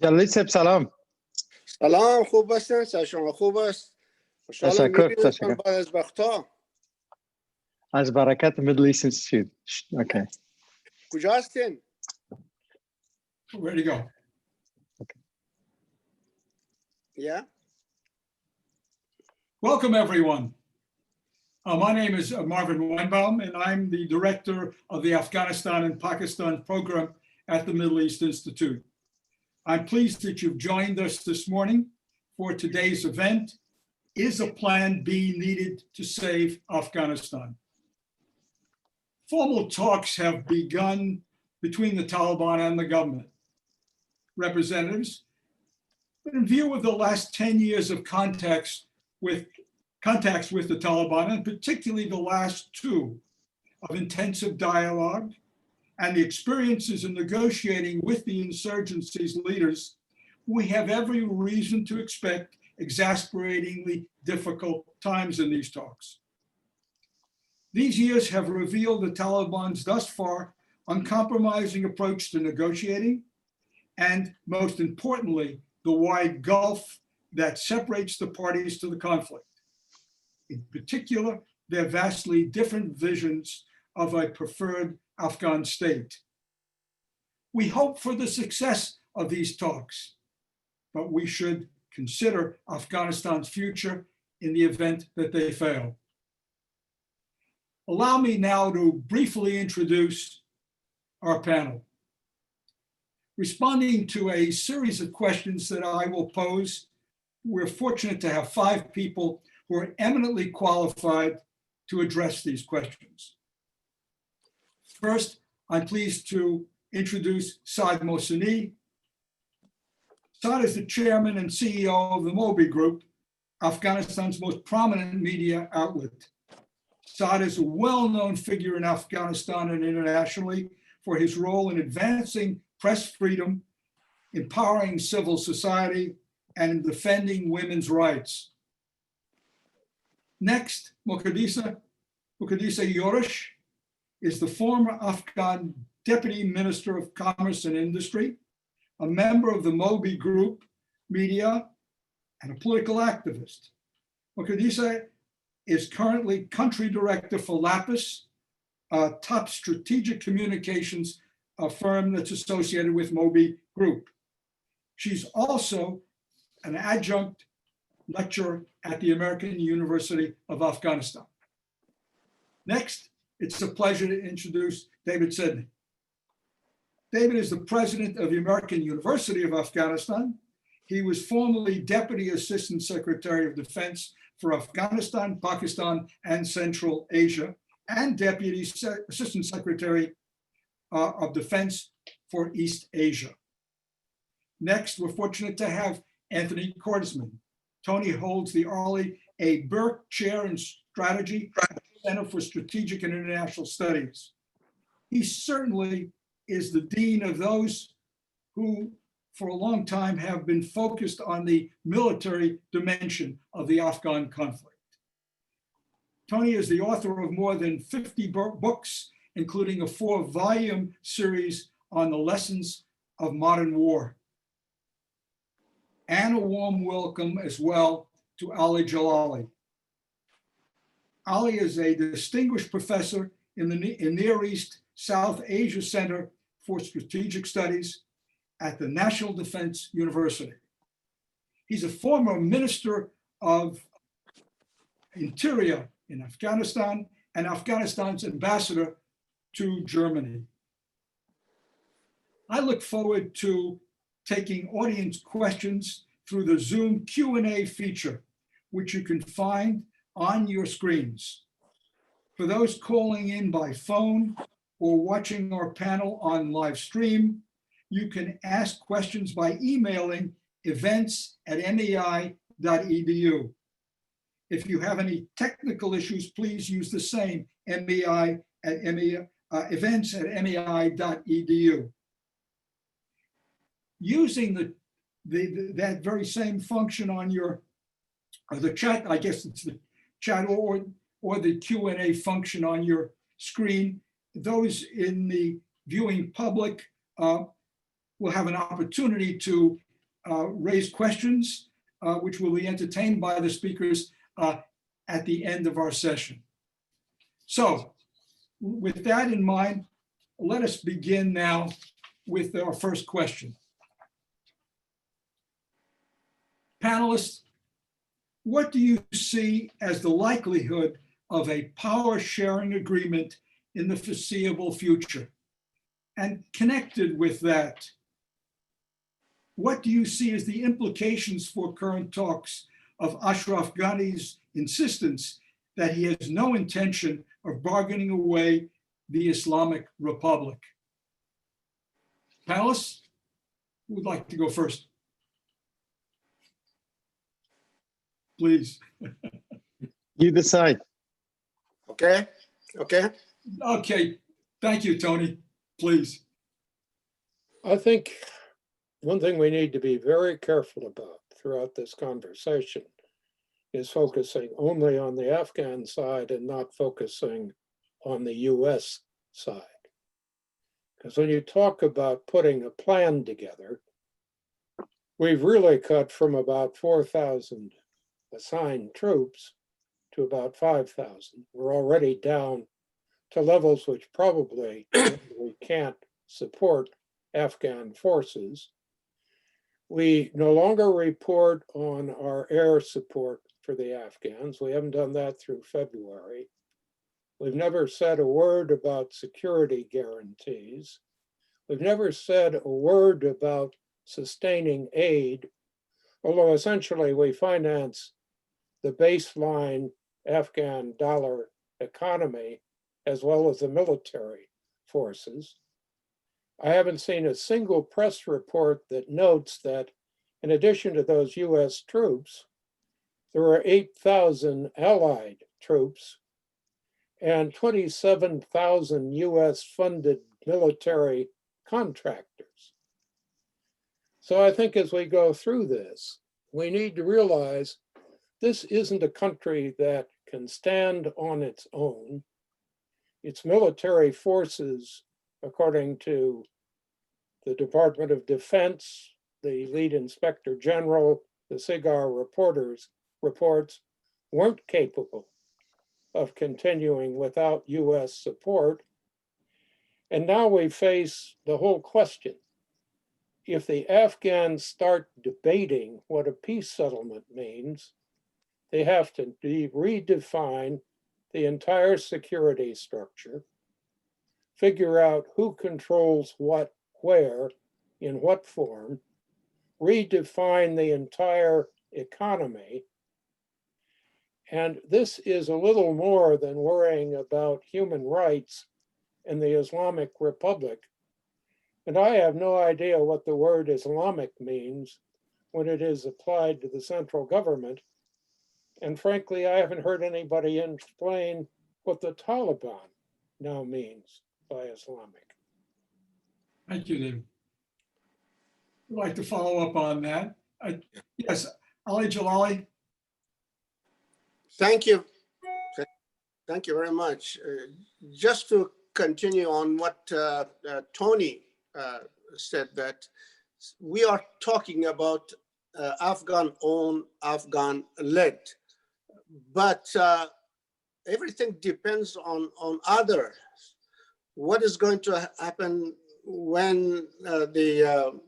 جلال صاحب سلام. سلام، خوب هستین؟ سر شما خوب است؟ خوشحالم می‌بینم بعد از وقتا. از برکت میدل ایست اینستیتوت. اوکی. کجا هستین؟ Where to go? Okay. Yeah. Welcome, everyone. My name is Marvin Weinbaum, and I'm the director of the Afghanistan and Pakistan program at the Middle East Institute. I'm pleased that you've joined us this morning for today's event, Is a Plan B Needed to Save Afghanistan? Formal talks have begun between the Taliban and the government representatives, but in view of the last 10 years of contacts with the Taliban, and particularly the last two of intensive dialogue and the experiences in negotiating with the insurgency's leaders, we have every reason to expect exasperatingly difficult times in these talks. These years have revealed the Taliban's thus far uncompromising approach to negotiating, and most importantly, the wide gulf that separates the parties to the conflict. In particular, their vastly different visions of a preferred Afghan state. We hope for the success of these talks, but we should consider Afghanistan's future in the event that they fail. Allow me now to briefly introduce our panel. Responding to a series of questions that I will pose, we're fortunate to have 5 people who are eminently qualified to address these questions. First, I'm pleased to introduce Saad Mohseni. Saad is the chairman and CEO of the Mobi Group, Afghanistan's most prominent media outlet. Saad is a well-known figure in Afghanistan and internationally for his role in advancing press freedom, empowering civil society, and in defending women's rights. Next, Muqaddisa Yorush is the former Afghan Deputy Minister of Commerce and Industry, a member of the Mobi Group media, and a political activist. Muqaddisa is currently country director for Lapis, a top strategic communications firm that's associated with Mobi Group. She's also an adjunct lecturer at the American University of Afghanistan. Next, it's a pleasure to introduce David Sedney. David is the president of the American University of Afghanistan. He was formerly Deputy Assistant Secretary of Defense for Afghanistan, Pakistan, and Central Asia, and Deputy Assistant Secretary of Defense for East Asia. Next, we're fortunate to have Anthony Cordesman. Tony holds the Arlie A. Burke Chair in Strategy at the Center for Strategic and International Studies. He certainly is the dean of those who, for a long time, have been focused on the military dimension of the Afghan conflict. Tony is the author of more than 50 books, including a 4-volume series on the lessons of modern war. And a warm welcome as well to Ali Jalali. Ali is a distinguished professor in the Near East South Asia Center for Strategic Studies at the National Defense University. He's a former Minister of Interior in Afghanistan and Afghanistan's ambassador to Germany. I look forward to taking audience questions through the Zoom Q&A feature, which you can find on your screens. For those calling in by phone or watching our panel on live stream, you can ask questions by emailing events@mei.edu. If you have any technical issues, please use the same events@mei.edu. Using that very same function on the chat, I guess it's the chat or the Q&A function on your screen, those in the viewing public will have an opportunity to raise questions, which will be entertained by the speakers at the end of our session. So with that in mind, let us begin now with our first question. Panelists, what do you see as the likelihood of a power sharing agreement in the foreseeable future? And connected with that, what do you see as the implications for current talks of Ashraf Ghani's insistence that he has no intention of bargaining away the Islamic Republic? Panelists, who would like to go first? Please. You decide. Okay. Okay. Thank you, Tony. Please. I think one thing we need to be very careful about throughout this conversation is focusing only on the Afghan side and not focusing on the US side. Because when you talk about putting a plan together, we've really cut from about 4,000 assigned troops to about 5,000. We're already down to levels which probably we can't support Afghan forces. We no longer report on our air support for the Afghans. We haven't done that through February. We've never said a word about security guarantees. We've never said a word about sustaining aid, although essentially we finance the baseline Afghan dollar economy as well as the military forces. I haven't seen a single press report that notes that in addition to those US troops, there are 8,000 allied troops and 27,000 US funded military contractors. So I think as we go through this, we need to realize this isn't a country that can stand on its own. Its military forces, according to the Department of Defense, the lead inspector general, the SIGAR reports, weren't capable of continuing without US support. And now we face the whole question. If the Afghans start debating what a peace settlement means, they have to redefine the entire security structure, figure out who controls what, where, in what form, redefine the entire economy. And this is a little more than worrying about human rights in the Islamic Republic. And I have no idea what the word Islamic means when it is applied to the central government. And frankly, I haven't heard anybody explain what the Taliban now means by Islamic. Thank you, David. I'd like to follow up on that. Yes, Ali Jalali. Thank you. Thank you very much. Just to continue on what Tony said, that we are talking about Afghan-owned, Afghan-led, but everything depends on others. What is going to happen when the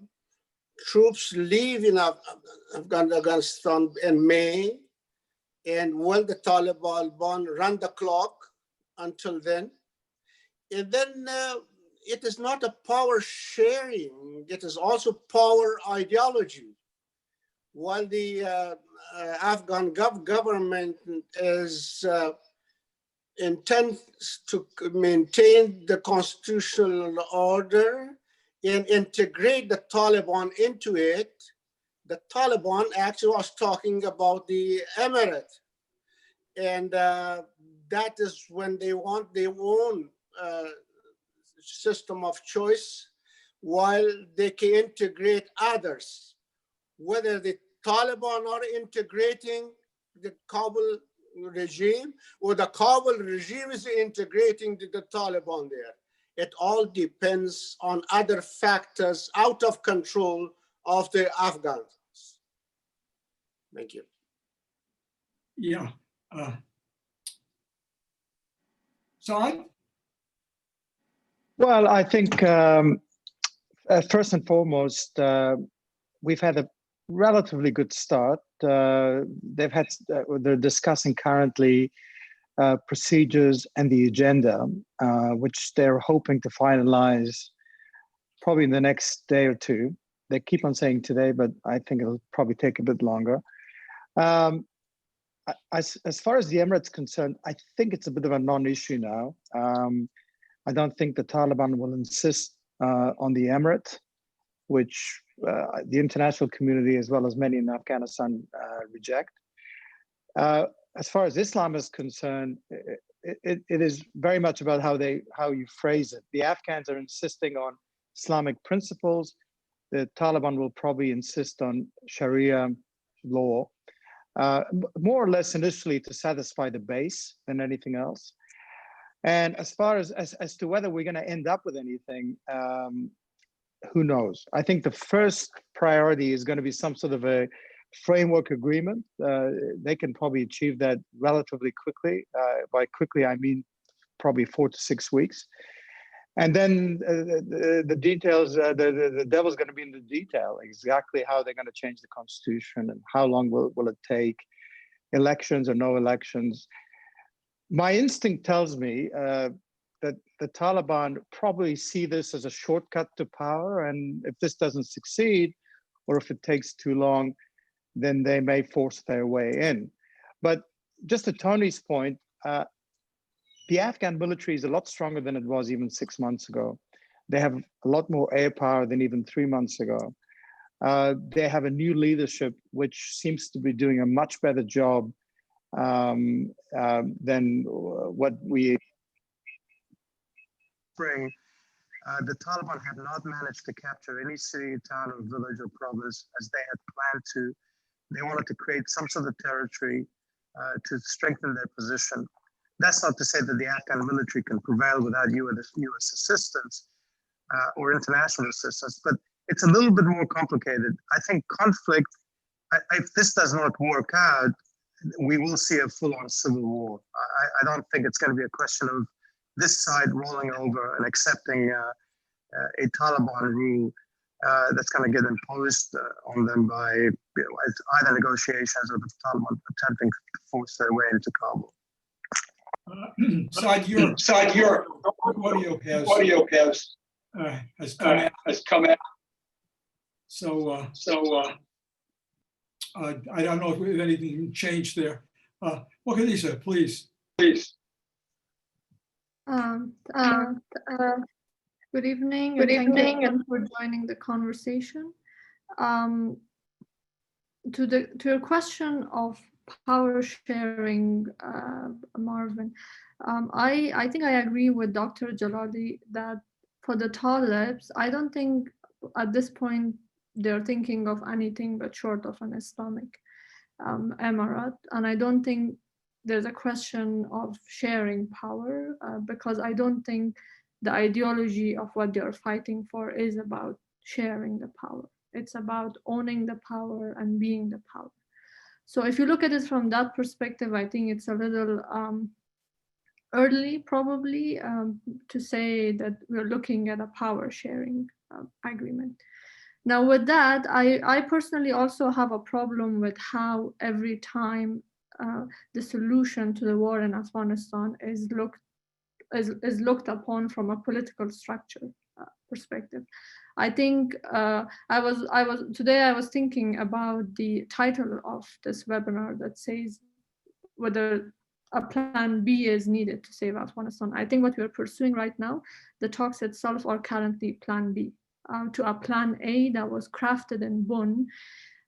troops leave in Afghanistan in May, and will the Taliban run the clock until then? And then it is not a power sharing, it is also power ideology. While the Afghan government is intends to maintain the constitutional order and integrate the Taliban into it, the Taliban actually was talking about the emirate. And that is when they want their own system of choice, while they can integrate others. Whether the Taliban are integrating the Kabul regime or the Kabul regime is integrating the Taliban there. It all depends on other factors out of control of the Afghans. Thank you. Yeah. Saad? Well, I think first and foremost, we've had a relatively good start. They're discussing currently procedures and the agenda, which they're hoping to finalize probably in the next day or two. They keep on saying today, but I think it'll probably take a bit longer. As far as the Emirates concerned, I think it's a bit of a non-issue now. I don't think the Taliban will insist on the Emirate, which the international community, as well as many in Afghanistan, reject. As far as Islam is concerned, it is very much about how you phrase it. The Afghans are insisting on Islamic principles. The Taliban will probably insist on Sharia law, more or less initially to satisfy the base than anything else. And as far as to whether we're going to end up with anything, who knows? I think the first priority is going to be some sort of a framework agreement. They can probably achieve that relatively quickly. By quickly, I mean probably 4 to 6 weeks. And then the details, the devil's going to be in the detail, exactly how they're going to change the constitution and how long will it take, elections or no elections. My instinct tells me that the Taliban probably see this as a shortcut to power. And if this doesn't succeed, or if it takes too long, then they may force their way in. But just to Tony's point, the Afghan military is a lot stronger than it was even 6 months ago. They have a lot more air power than even 3 months ago. They have a new leadership, which seems to be doing a much better job than what we bring. The Taliban have not managed to capture any city, town, or village or province as they had planned to. They wanted to create some sort of territory to strengthen their position. That's not to say that the Afghan military can prevail without US assistance or international assistance, but it's a little bit more complicated. I think conflict, if this does not work out, we will see a full-on civil war. I don't think it's going to be a question of this side rolling over and accepting a Taliban rule that's going to get imposed on them by either negotiations or the Taliban attempting to force their way into Kabul. Saad, your audio has come out. So I don't know if anything changed there. Wakilisa, please. Good evening. Thank you for joining the conversation. To your question of power sharing, Marvin, I think I agree with Dr. Jalali that for the Talibs, I don't think at this point they're thinking of anything but short of an Islamic emirate, and I don't think there's a question of sharing power because I don't think the ideology of what they're fighting for is about sharing the power. It's about owning the power and being the power. So if you look at it from that perspective, I think it's a little early probably to say that we're looking at a power sharing agreement. Now with that, I personally also have a problem with how every time the solution to the war in Afghanistan is looked upon from a political structure perspective. I think today I was thinking about the title of this webinar that says whether a plan B is needed to save Afghanistan. I think what we're pursuing right now, the talks itself are currently plan B to a plan A that was crafted in Bonn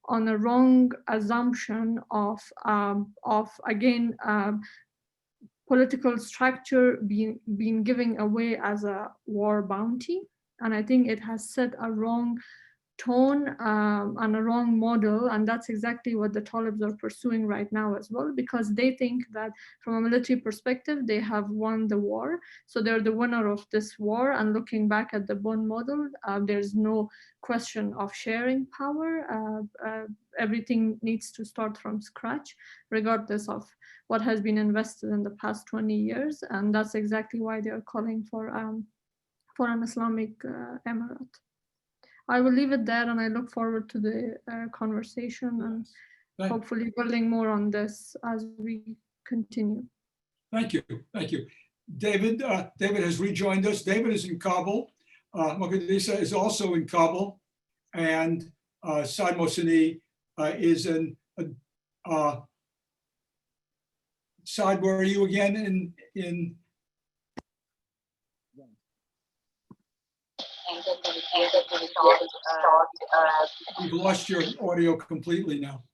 on a wrong assumption of again, political structure being given away as a war bounty. And I think it has set a wrong tone and a wrong model, and that's exactly what the Talibs are pursuing right now as well, because they think that from a military perspective they have won the war, so they're the winner of this war. And looking back at the Bonn model, there's no question of sharing power. Everything needs to start from scratch, regardless of what has been invested in the past 20 years, and that's exactly why they are calling for an Islamic emirate. I will leave it there, and I look forward to the conversation and hopefully building more on this as we continue. Thank you. Thank you. David, David has rejoined us. David is in Kabul. Mogadishu is also in Kabul. And Saad Mohseni is in, Saad, where are you again in We've lost your audio completely now.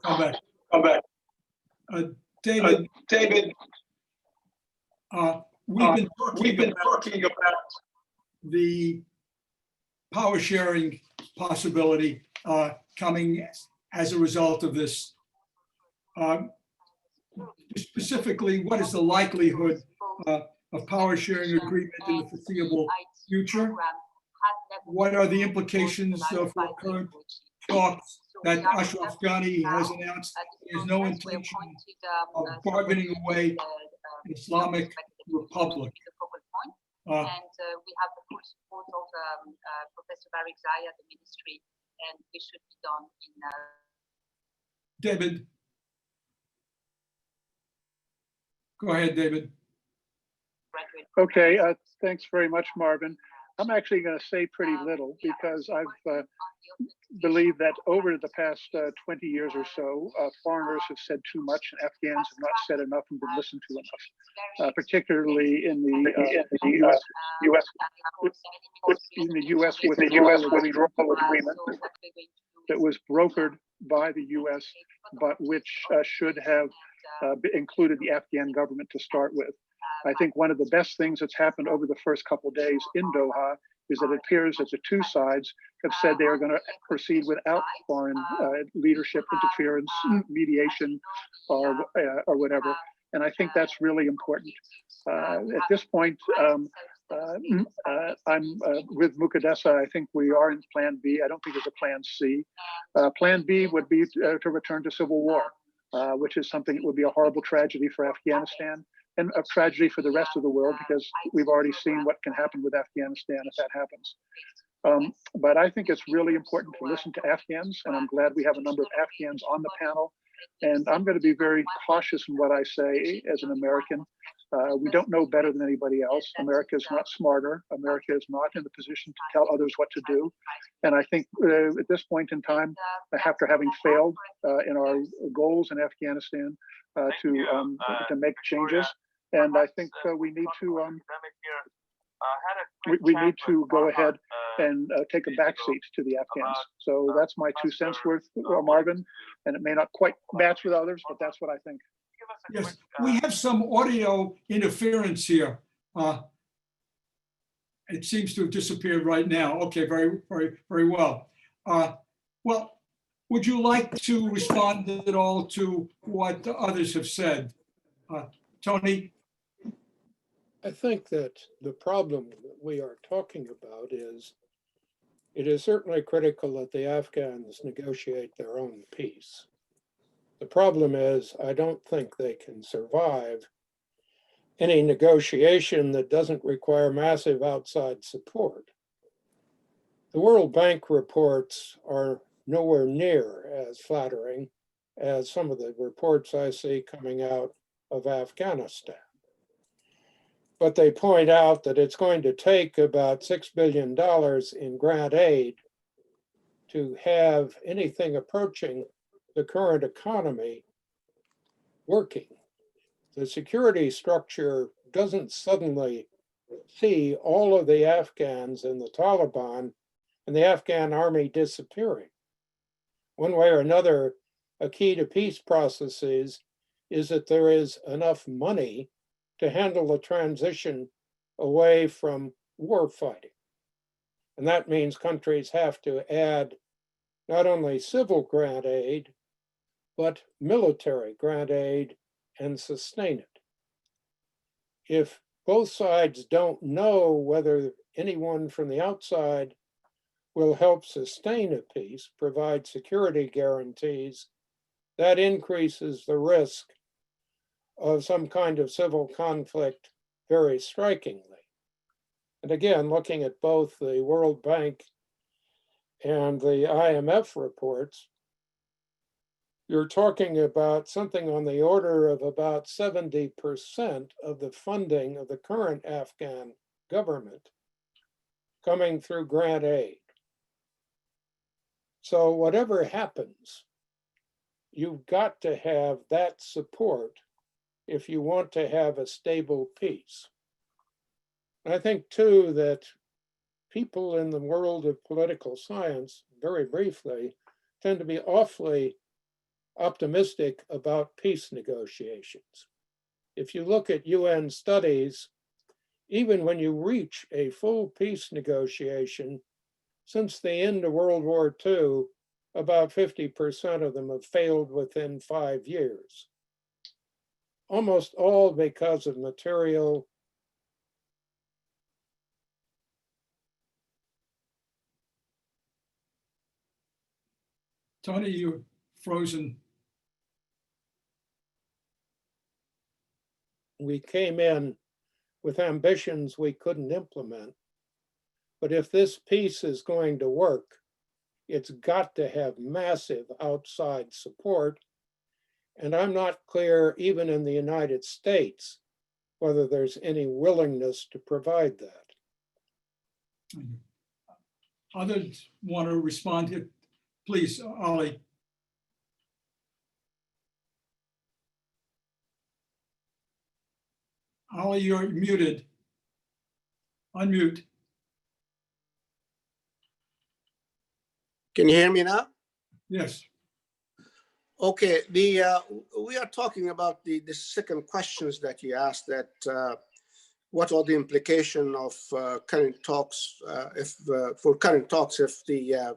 Come back. Come back. David. We've been talking about the power sharing possibility coming as a result of this. Specifically, what is the likelihood of power sharing agreement in the foreseeable future? What are the implications for current talks that Ashraf Ghani has announced he has no intention of bargaining away an Islamic Republic? And we have the full support of Professor Barik Zai at the ministry, and this should be done in David. Go ahead, David. Okay, thanks very much, Marvin. I'm actually going to say pretty little because I've believed that over the past 20 years or so, foreigners have said too much and Afghans have not said enough and been listened to enough, particularly in the U.S. withdrawal agreement that was brokered by the U.S., but which should have included the Afghan government to start with. I think one of the best things that's happened over the first couple of days in Doha is that it appears that the two sides have said they are going to proceed without foreign leadership interference, mediation, or whatever. And I think that's really important. At this point, I'm with Mogadishu. I think we are in Plan B. I don't think there's a Plan C. Plan B would be to return to civil war, which is something that would be a horrible tragedy for Afghanistan and a tragedy for the rest of the world, because we've already seen what can happen with Afghanistan if that happens. But I think it's really important to listen to Afghans, and I'm glad we have a number of Afghans on the panel. And I'm going to be very cautious in what I say as an American. We don't know better than anybody else. America is not smarter. America is not in the position to tell others what to do. And I think at this point in time, after having failed in our goals in Afghanistan to make changes, and I think we need to go ahead and take a backseat to the Afghans. So that's my 2 cents worth, Marvin, and it may not quite match with others, but that's what I think. Yes, we have some audio interference here. It seems to have disappeared right now. Okay, very well. Well, would you like to respond at all to what others have said? Tony? I think that the problem that we are talking about is it is certainly critical that the Afghans negotiate their own peace. The problem is I don't think they can survive any negotiation that doesn't require massive outside support. The World Bank reports are nowhere near as flattering as some of the reports I see coming out of Afghanistan. But they point out that it's going to take about $6 billion in grant aid to have anything approaching the current economy working. The security structure doesn't suddenly see all of the Afghans and the Taliban and the Afghan army disappearing. One way or another, a key to peace processes is that there is enough money to handle the transition away from war fighting. And that means countries have to add not only civil grant aid, but military grant aid and sustain it. If both sides don't know whether anyone from the outside will help sustain a peace, provide security guarantees, that increases the risk of some kind of civil conflict very strikingly. And again, looking at both the World Bank and the IMF reports, you're talking about something on the order of about 70% of the funding of the current Afghan government coming through grant aid. So whatever happens, you've got to have that support if you want to have a stable peace. And I think too that people in the world of political science, very briefly, tend to be awfully optimistic about peace negotiations. If you look at UN studies, even when you reach a full peace negotiation, since the end of World War II, about 50% of them have failed within 5 years. Almost all because of material. Tony, you're frozen. We came in with ambitions we couldn't implement. But if this peace is going to work, it's got to have massive outside support. And I'm not clear, even in the United States, whether there's any willingness to provide that. Others want to respond here? Please, Ali. Ali, you're muted. Unmute. Can you hear me now? Yes. Okay, we are talking about the second questions that you asked, that what are the implication of current talks, if the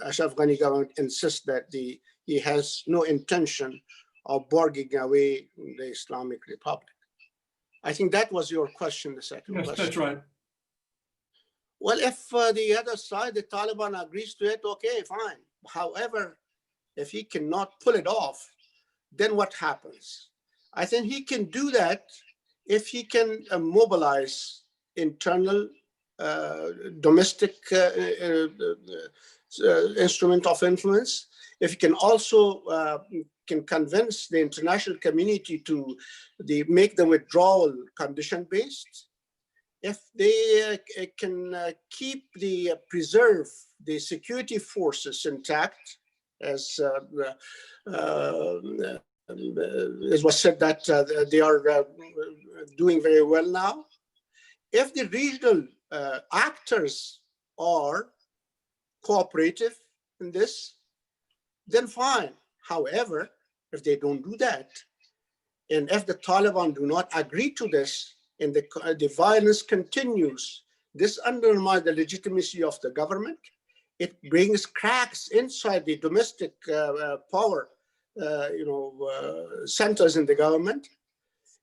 Ashraf Ghani government insists that he has no intention of bargaining away the Islamic Republic. I think that was your question, the second question. Yes, that's right. Well, if the other side, the Taliban, agrees to it, okay, fine. However, if he cannot pull it off, then what happens? I think he can do that if he can mobilize internal domestic instrument of influence. If he can also can convince the international community to make the withdrawal condition-based. If they can preserve the security forces intact, as was said that they are doing very well now. If the regional actors are cooperative in this, then fine. However, if they don't do that, and if the Taliban do not agree to this, and the violence continues, this undermines the legitimacy of the government. It brings cracks inside the domestic power, centers in the government,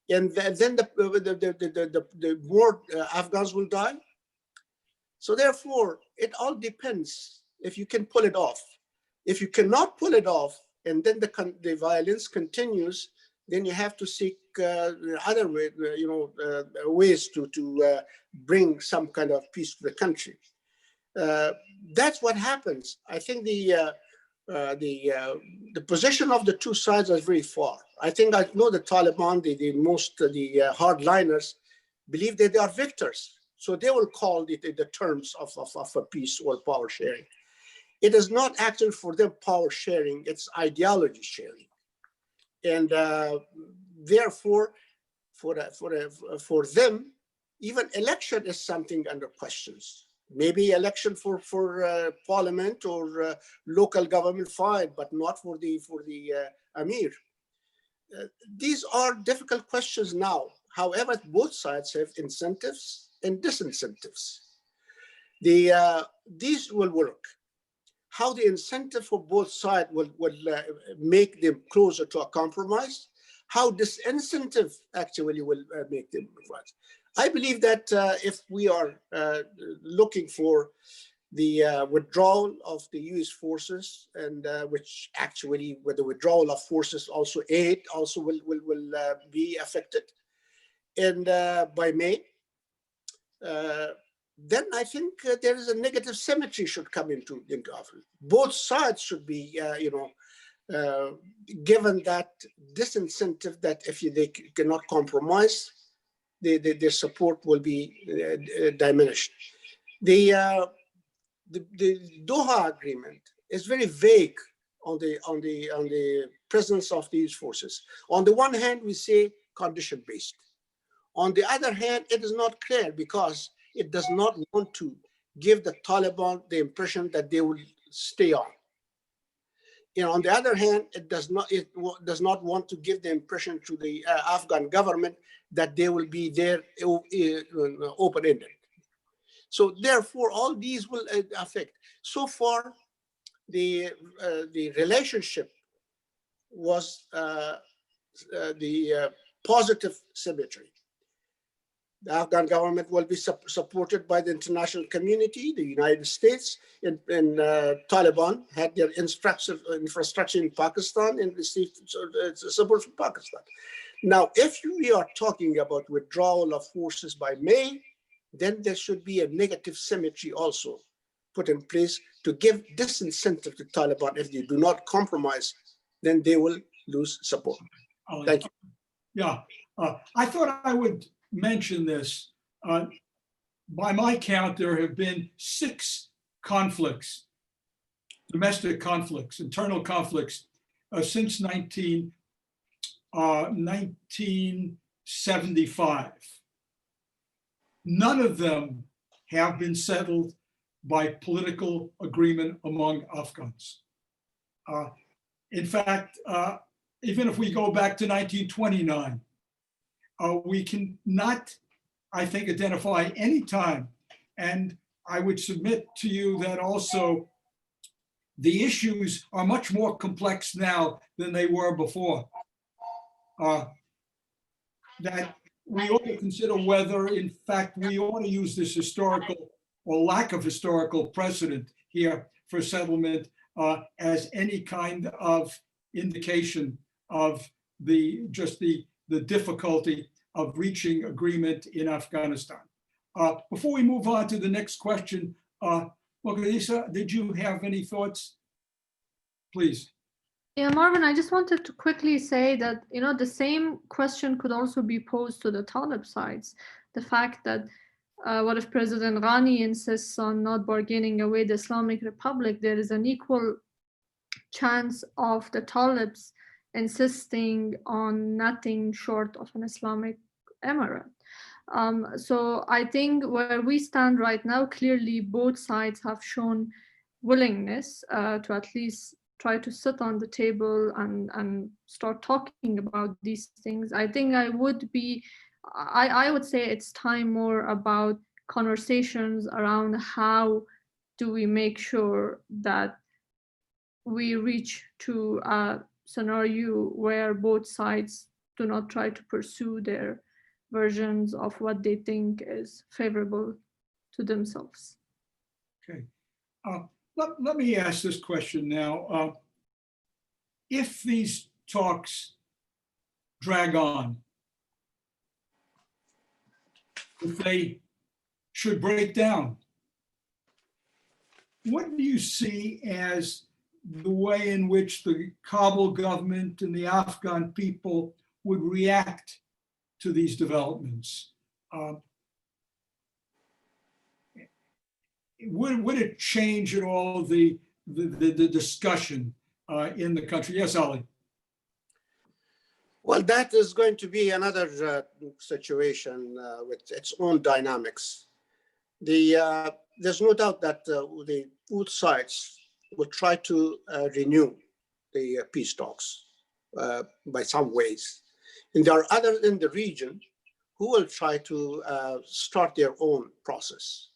and then the more Afghans will die. So therefore, it all depends if you can pull it off. If you cannot pull it off, and then the violence continues, then you have to seek other ways to bring some kind of peace to the country. That's what happens. I think the position of the two sides is very far. I know the Taliban, the hardliners, believe that they are victors, so they will call the terms of a peace or power sharing. It is not actually for them power sharing; it's ideology sharing, and therefore, for them, even election is something under questions. Maybe election for parliament or local government, fine, but not for the Amir. These are difficult questions now. However, both sides have incentives and disincentives. These will work. How the incentive for both sides will make them closer to a compromise, how disincentive actually will make them compromise. I believe that if we are looking for the withdrawal of the US forces, and which actually with the withdrawal of forces also aid also will be affected, and by May, then I think there is a negative symmetry should come into office. Both sides should be, given that disincentive that if they cannot compromise, their support will be diminished. The Doha agreement is very vague on the presence of these forces. On the one hand, we say condition-based. On the other hand, it is not clear because it does not want to give the Taliban the impression that they will stay on. On the other hand, it does not want to give the impression to the Afghan government that they will be there open-ended. So therefore, all these will affect. So far, the relationship was the positive symmetry. The Afghan government will be supported by the international community, the United States, and Taliban had their infrastructure in Pakistan and received support from Pakistan. Now, if we are talking about withdrawal of forces by May, then there should be a negative symmetry also put in place to give disincentive to Taliban. If they do not compromise, then they will lose support. Thank you. Yeah, I thought I would mention this. By my count, there have been 6 conflicts, domestic conflicts, internal conflicts, since 1975. None of them have been settled by political agreement among Afghans. In fact, even if we go back to 1929, we cannot, I think, identify any time. And I would submit to you that also the issues are much more complex now than they were before. That we ought to consider whether, in fact, we ought to use this historical or lack of historical precedent here for settlement as any kind of indication of the difficulty of reaching agreement in Afghanistan. Before we move on to the next question, Mogadisha, did you have any thoughts? Please. Yeah, Marvin, I just wanted to quickly say that, the same question could also be posed to the Talib sides. The fact that what if President Ghani insists on not bargaining away the Islamic Republic, there is an equal chance of the Talibs insisting on nothing short of an Islamic emirate. So I think where we stand right now, clearly both sides have shown willingness to at least try to sit on the table and start talking about these things. I think I would say it's time more about conversations around how do we make sure that we reach to a scenario where both sides do not try to pursue their versions of what they think is favorable to themselves. Okay. Let me ask this question now. If these talks drag on, if they should break down, what do you see as the way in which the Kabul government and the Afghan people would react to these developments? Would it change at all the discussion in the country? Yes, Ali. Well, that is going to be another situation with its own dynamics. There's no doubt that the both sides will try to renew the peace talks by some ways. And there are others in the region who will try to start their own process.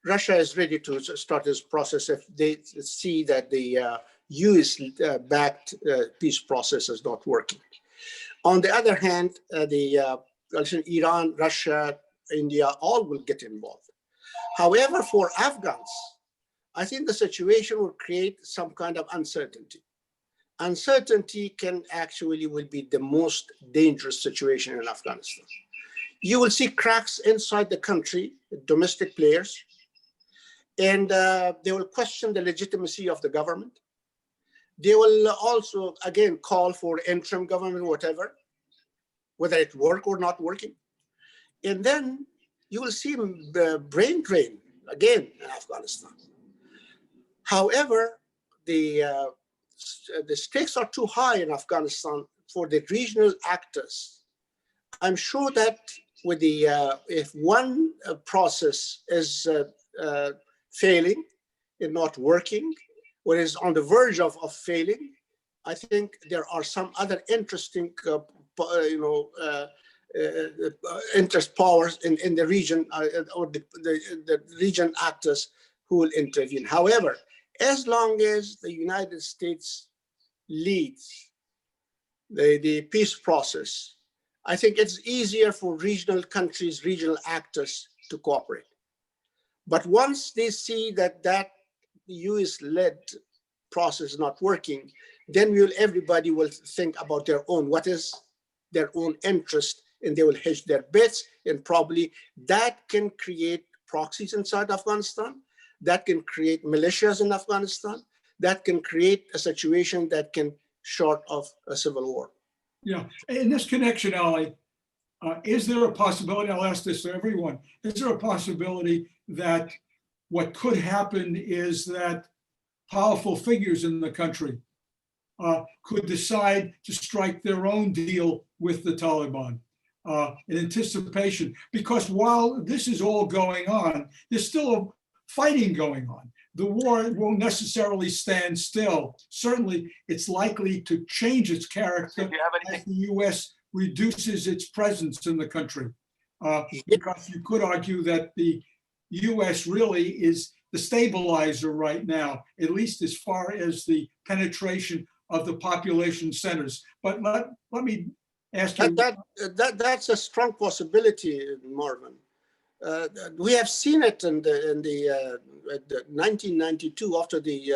Russia is ready to start this process if they see that the US-backed peace process is not working. On the other hand, Iran, Russia, India, all will get involved. However, for Afghans, I think the situation will create some kind of uncertainty. Uncertainty can actually will be the most dangerous situation in Afghanistan. You will see cracks inside the country, domestic players, and they will question the legitimacy of the government. They will also, again, call for interim government, whatever, whether it work or not working. And then you will see the brain drain again in Afghanistan. However, the stakes are too high in Afghanistan for the regional actors. I'm sure that with the if one process is failing and not working, or is on the verge of failing, I think there are some other interesting, interest powers in the region, or the region actors who will intervene. However, as long as the United States leads the peace process, I think it's easier for regional countries, regional actors to cooperate. But once they see that US-led process is not working, then everybody will think about their own, what is their own interest, and they will hedge their bets, and probably that can create proxies inside Afghanistan, that can create militias in Afghanistan, that can create a situation that can short of a civil war. Yeah, in this connection, Ali, is there a possibility, I'll ask this to everyone, is there a possibility that what could happen is that powerful figures in the country could decide to strike their own deal with the Taliban in anticipation? Because while this is all going on, there's still fighting going on. The war won't necessarily stand still. Certainly, it's likely to change its character as the US reduces its presence in the country. Because you could argue that the US really is the stabilizer right now, at least as far as the penetration of the population centers. But let me ask you. That's a strong possibility, Marvin. We have seen it in the 1992 after the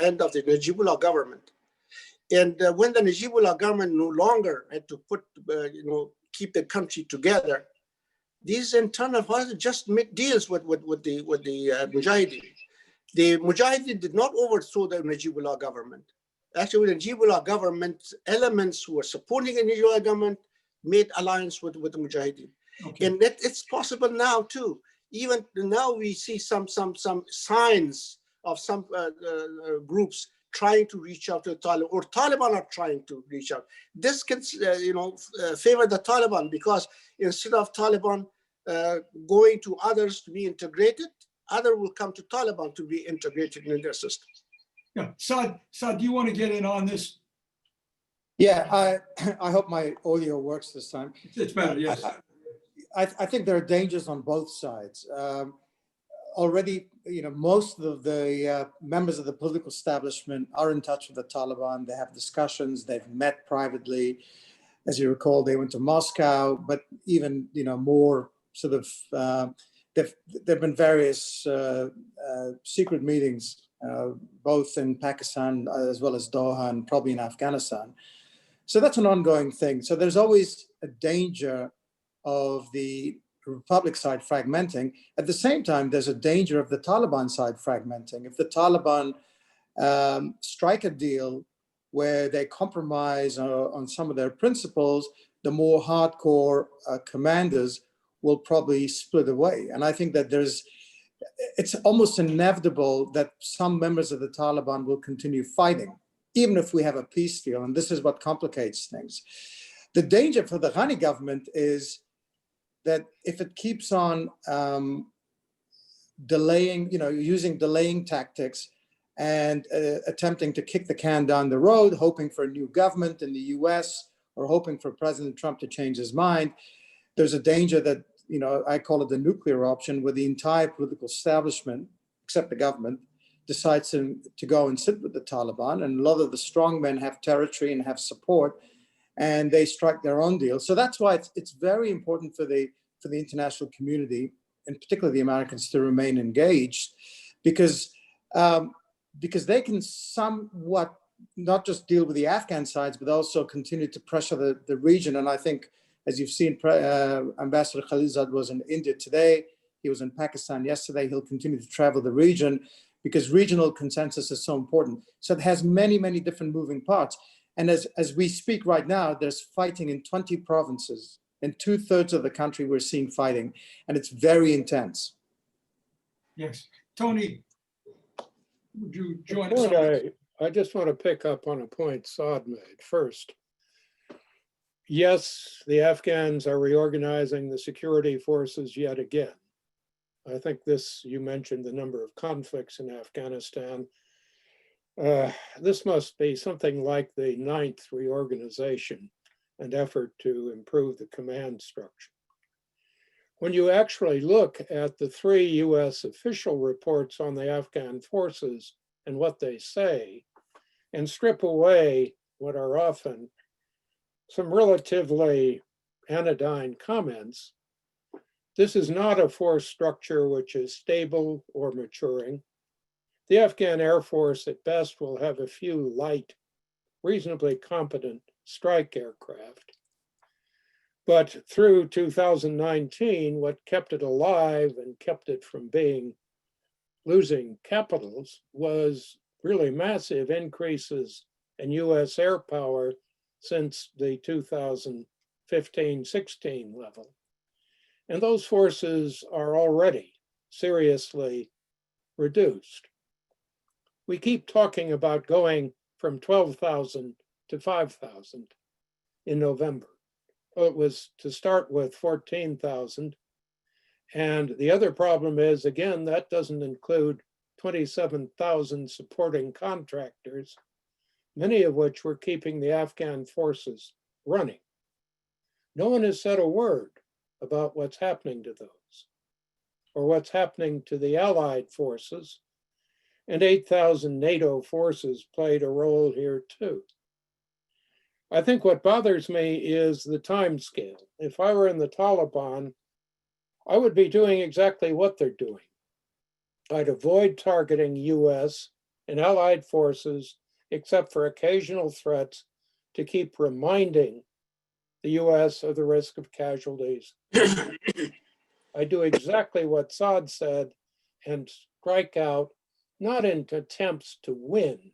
end of the Najibullah government, and when the Najibullah government no longer had to keep the country together, these internal forces just made deals with the Mujahideen. The Mujahideen did not overthrow the Najibullah government. Actually, the Najibullah government elements who were supporting the Najibullah government made alliance with the Mujahideen. Okay. And it's possible now too. Even now we see some signs of some groups trying to reach out to the Taliban, or Taliban are trying to reach out. This can favor the Taliban, because instead of Taliban going to others to be integrated, others will come to Taliban to be integrated in their system. Yeah, Saad, do you want to get in on this? Yeah, I hope my audio works this time. It's better, yes. I think there are dangers on both sides. Already, most of the members of the political establishment are in touch with the Taliban. They have discussions. They've met privately. As you recall, they went to Moscow, but even more sort of. There've been various secret meetings, both in Pakistan as well as Doha, and probably in Afghanistan. So that's an ongoing thing. So there's always a danger of the Republic side fragmenting. At the same time, there's a danger of the Taliban side fragmenting. If the Taliban strike a deal where they compromise on some of their principles, the more hardcore commanders will probably split away. And I think that it's almost inevitable that some members of the Taliban will continue fighting, even if we have a peace deal. And this is what complicates things. The danger for the Ghani government is that if it keeps on delaying, using delaying tactics and attempting to kick the can down the road, hoping for a new government in the US or hoping for President Trump to change his mind, there's a danger that, I call it the nuclear option, where the entire political establishment, except the government, decides to go and sit with the Taliban, and a lot of the strong men have territory and have support, and they strike their own deal. So that's why it's very important for the international community, and particularly the Americans, to remain engaged, because they can somewhat not just deal with the Afghan sides, but also continue to pressure the region. And I think, as you've seen, Ambassador Khalilzad was in India today. He was in Pakistan yesterday. He'll continue to travel the region because regional consensus is so important. So it has many, many different moving parts. And as we speak right now, there's fighting in 20 provinces. In 2/3 of the country, we're seeing fighting, and it's very intense. Yes. Tony, would you join us? I just want to pick up on a point Saad made first. Yes, the Afghans are reorganizing the security forces yet again. I think you mentioned the number of conflicts in Afghanistan. This must be something like the 9th reorganization and effort to improve the command structure. When you actually look at the 3 US official reports on the Afghan forces and what they say, and strip away what are often some relatively anodyne comments, this is not a force structure which is stable or maturing. The Afghan Air Force at best will have a few light, reasonably competent strike aircraft. But through 2019, what kept it alive and kept it from losing capitals was really massive increases in US air power since the 2015-16 level. And those forces are already seriously reduced. We keep talking about going from 12,000 to 5,000 in November. Well, it was to start with 14,000. And the other problem is, again, that doesn't include 27,000 supporting contractors, many of which were keeping the Afghan forces running. No one has said a word about what's happening to those, or what's happening to the allied forces, and 8,000 NATO forces played a role here too. I think what bothers me is the time scale. If I were in the Taliban, I would be doing exactly what they're doing. I'd avoid targeting US and allied forces, except for occasional threats to keep reminding the US of the risk of casualties. I do exactly what Saad said and strike out, not in attempts to win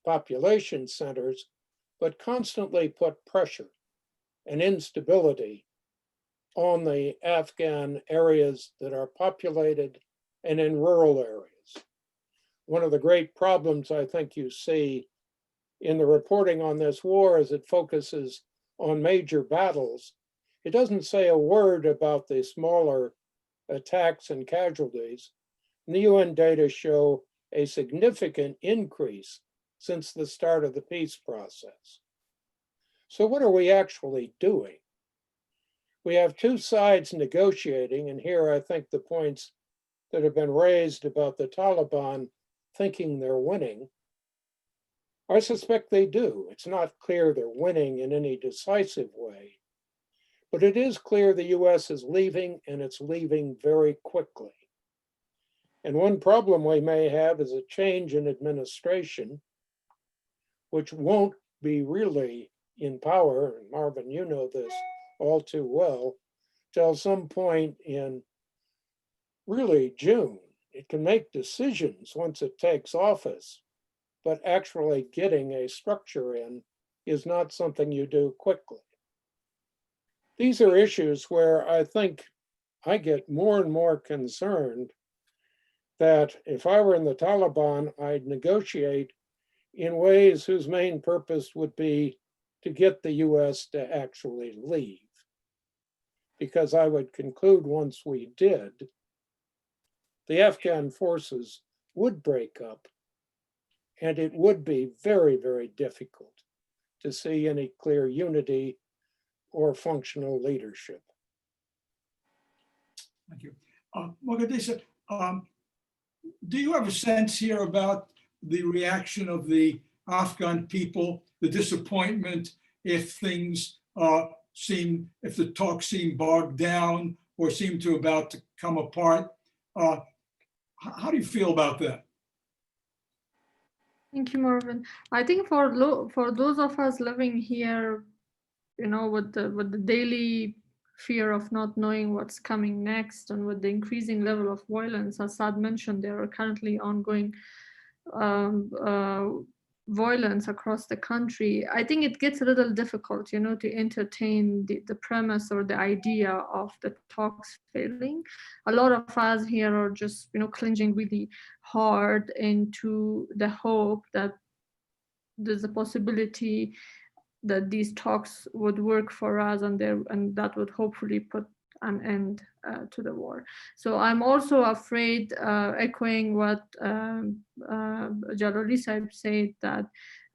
population centers, but constantly put pressure and instability on the Afghan areas that are populated and in rural areas. One of the great problems I think you see in the reporting on this war is it focuses on major battles. It doesn't say a word about the smaller attacks and casualties. And the UN data show a significant increase since the start of the peace process. So what are we actually doing? We have two sides negotiating, and here I think the points that have been raised about the Taliban thinking they're winning, I suspect they do. It's not clear they're winning in any decisive way, but it is clear the US is leaving, and it's leaving very quickly. And one problem we may have is a change in administration, which won't be really in power, and Marvin, you know this all too well, till some point in really June. It can make decisions once it takes office, but actually getting a structure in is not something you do quickly. These are issues where I think I get more and more concerned that if I were in the Taliban, I'd negotiate in ways whose main purpose would be to get the US to actually leave. Because I would conclude once we did, the Afghan forces would break up, and it would be very, very difficult to see any clear unity or functional leadership. Thank you. Mogadishu, do you have a sense here about the reaction of the Afghan people, the disappointment if things if the talks seem bogged down or seem to about to come apart? How do you feel about that? Thank you, Marvin. I think for those of us living here, you know, with the daily fear of not knowing what's coming next, and with the increasing level of violence, as Saad mentioned, there are currently ongoing violence across the country. I think it gets a little difficult, you know, to entertain the premise or the idea of the talks failing. A lot of us here are just, you know, clinging really hard into the hope that there's a possibility that these talks would work for us, and that would hopefully put an end to the war. So I'm also afraid, echoing what Jalali Saib said, that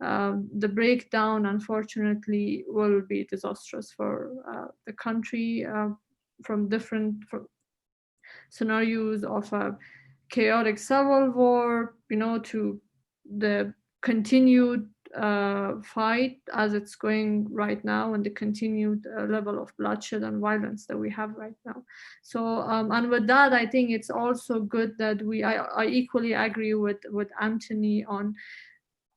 the breakdown, unfortunately, will be disastrous for the country, from different scenarios of a chaotic civil war, you know, to the continued fight as it's going right now, and the continued level of bloodshed and violence that we have right now. So and with that, I think it's also good that I equally agree with Anthony on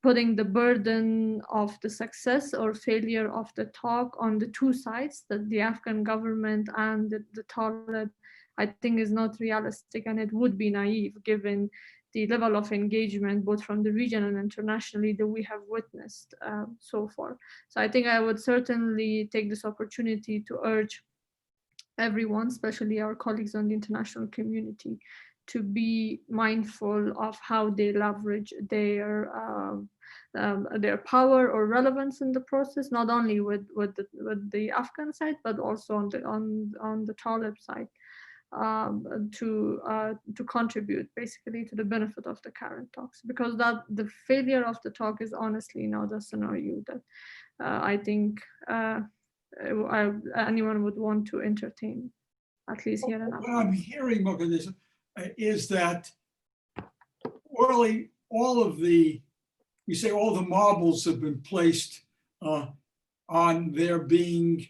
putting the burden of the success or failure of the talk on the two sides, that the Afghan government and the Talib, I think is not realistic, and it would be naive given the level of engagement both from the region and internationally that we have witnessed so far. So I think I would certainly take this opportunity to urge everyone, especially our colleagues on the international community, to be mindful of how they leverage their power or relevance in the process, not only with the Afghan side, but also on the Talib side, to contribute basically to the benefit of the current talks, because that the failure of the talk is honestly not a scenario that I think anyone would want to entertain, at least here in Afghanistan. What I'm hearing, Mogadishu, is that really all the marbles have been placed on there being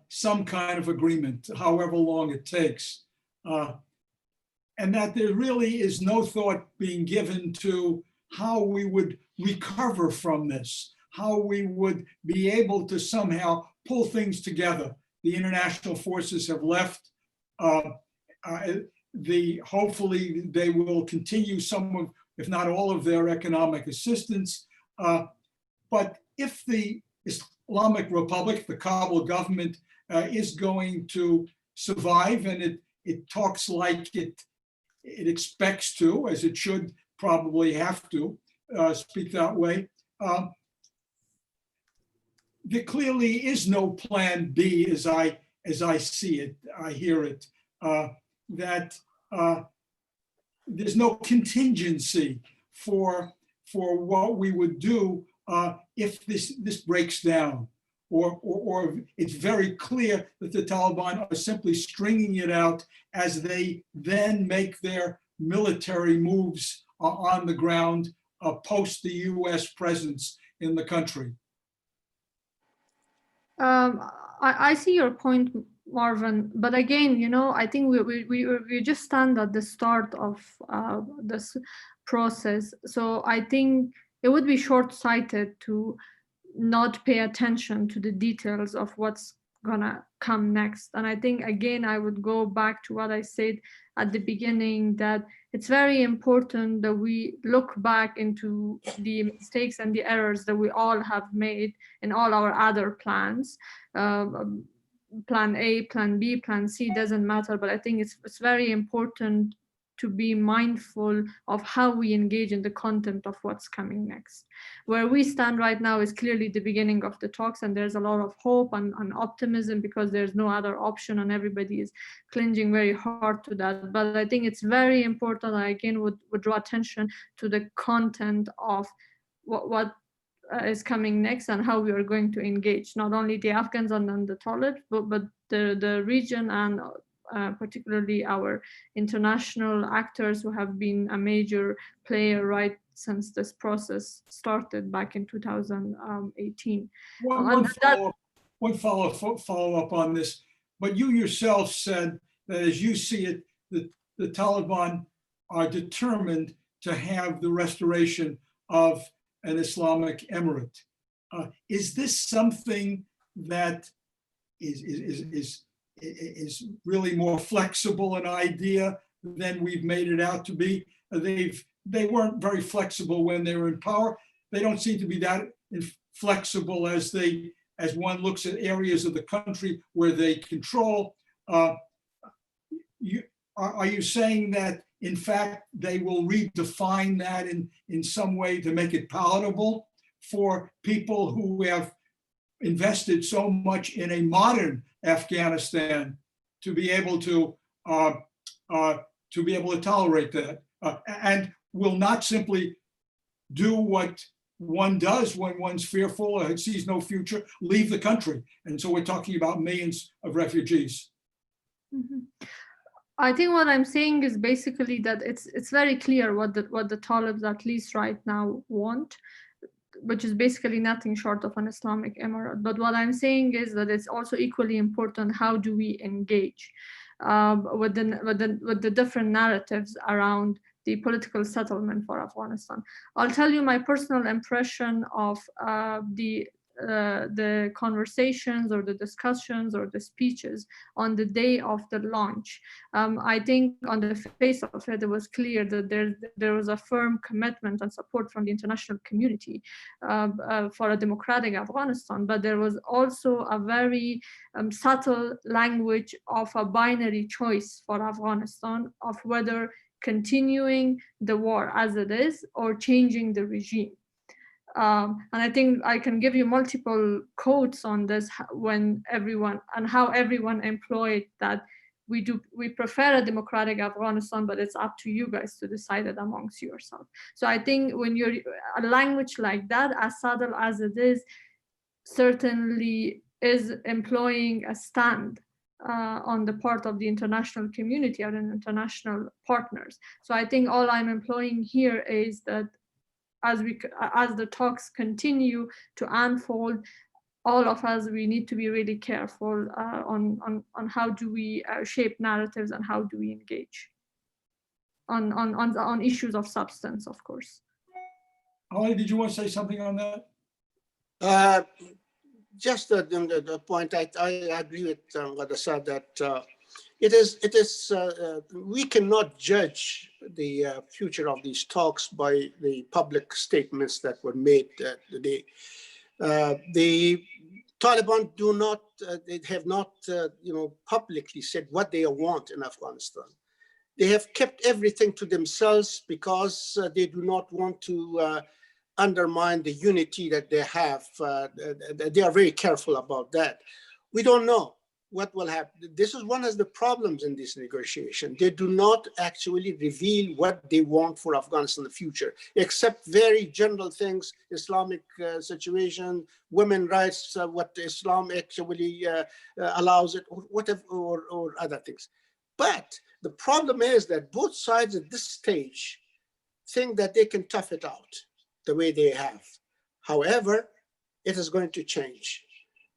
some kind of agreement, however long it takes, and that there really is no thought being given to how we would recover from this, how we would be able to somehow pull things together. The international forces have left. Hopefully they will continue some of, if not all of their economic assistance. But if the Islamic Republic, the Kabul government, is going to survive, and it talks like it expects to, as it should probably have to speak that way, there clearly is no plan B as I see it, I hear it, that there's no contingency for what we would do if this breaks down, or it's very clear that the Taliban are simply stringing it out as they then make their military moves on the ground post the US presence in the country. I see your point, Marvin, but again, you know, I think we just stand at the start of this process. So I think it would be short-sighted to not pay attention to the details of what's gonna come next. And I think, again, I would go back to what I said at the beginning, that it's very important that we look back into the mistakes and the errors that we all have made in all our other plans. Plan A, plan B, plan C, doesn't matter, but I think it's very important to be mindful of how we engage in the content of what's coming next. Where we stand right now is clearly the beginning of the talks, and there's a lot of hope and optimism because there's no other option, and everybody is clinging very hard to that. But I think it's very important, I again would draw attention to the content of what is coming next and how we are going to engage, not only the Afghans and the Talib, but the region and particularly our international actors who have been a major player right since this process started back in 2018. One follow-up on this, but you yourself said that as you see it, the Taliban are determined to have the restoration of an Islamic emirate. Is this something that is really more flexible an idea than we've made it out to be? They weren't very flexible when they were in power. They don't seem to be that flexible as one looks at areas of the country where they control. Are you saying that in fact they will redefine that in some way to make it palatable for people who have invested so much in a modern Afghanistan to be able to tolerate that, and will not simply do what one does when one's fearful and sees no future, leave the country? And so we're talking about millions of refugees. Mm-hmm. I think what I'm saying is basically that it's very clear what the Talibs, at least right now, want, which is basically nothing short of an Islamic emirate. But what I'm saying is that it's also equally important, how do we engage with the different narratives around the political settlement for Afghanistan. I'll tell you my personal impression of the conversations or the discussions or the speeches on the day of the launch. I think on the face of it, it was clear that there was a firm commitment and support from the international community for a democratic Afghanistan, but there was also a very subtle language of a binary choice for Afghanistan of whether continuing the war as it is or changing the regime. And I think I can give you multiple quotes on this when everyone and how everyone employed that we prefer a democratic Afghanistan, but it's up to you guys to decide it amongst yourself. So I think when you're a language like that, as subtle as it is, certainly is employing a stand on the part of the international community and international partners. So I think all I'm employing here is that as the talks continue to unfold, all of us, we need to be really careful on how do we shape narratives and how do we engage on issues of substance, of course. Holly, did you want to say something on that? Just the point, I agree with what I said, that it is we cannot judge the future of these talks by the public statements that were made today. The Taliban they have not publicly said what they want in Afghanistan. They have kept everything to themselves because they do not want to undermine the unity that they have. They are very careful about that. We don't know what will happen. This is one of the problems in this negotiation. They do not actually reveal what they want for Afghanistan in the future, except very general things, Islamic situation, women's rights, what Islam actually allows it, or whatever, or other things. But the problem is that both sides at this stage think that they can tough it out the way they have. However, it is going to change.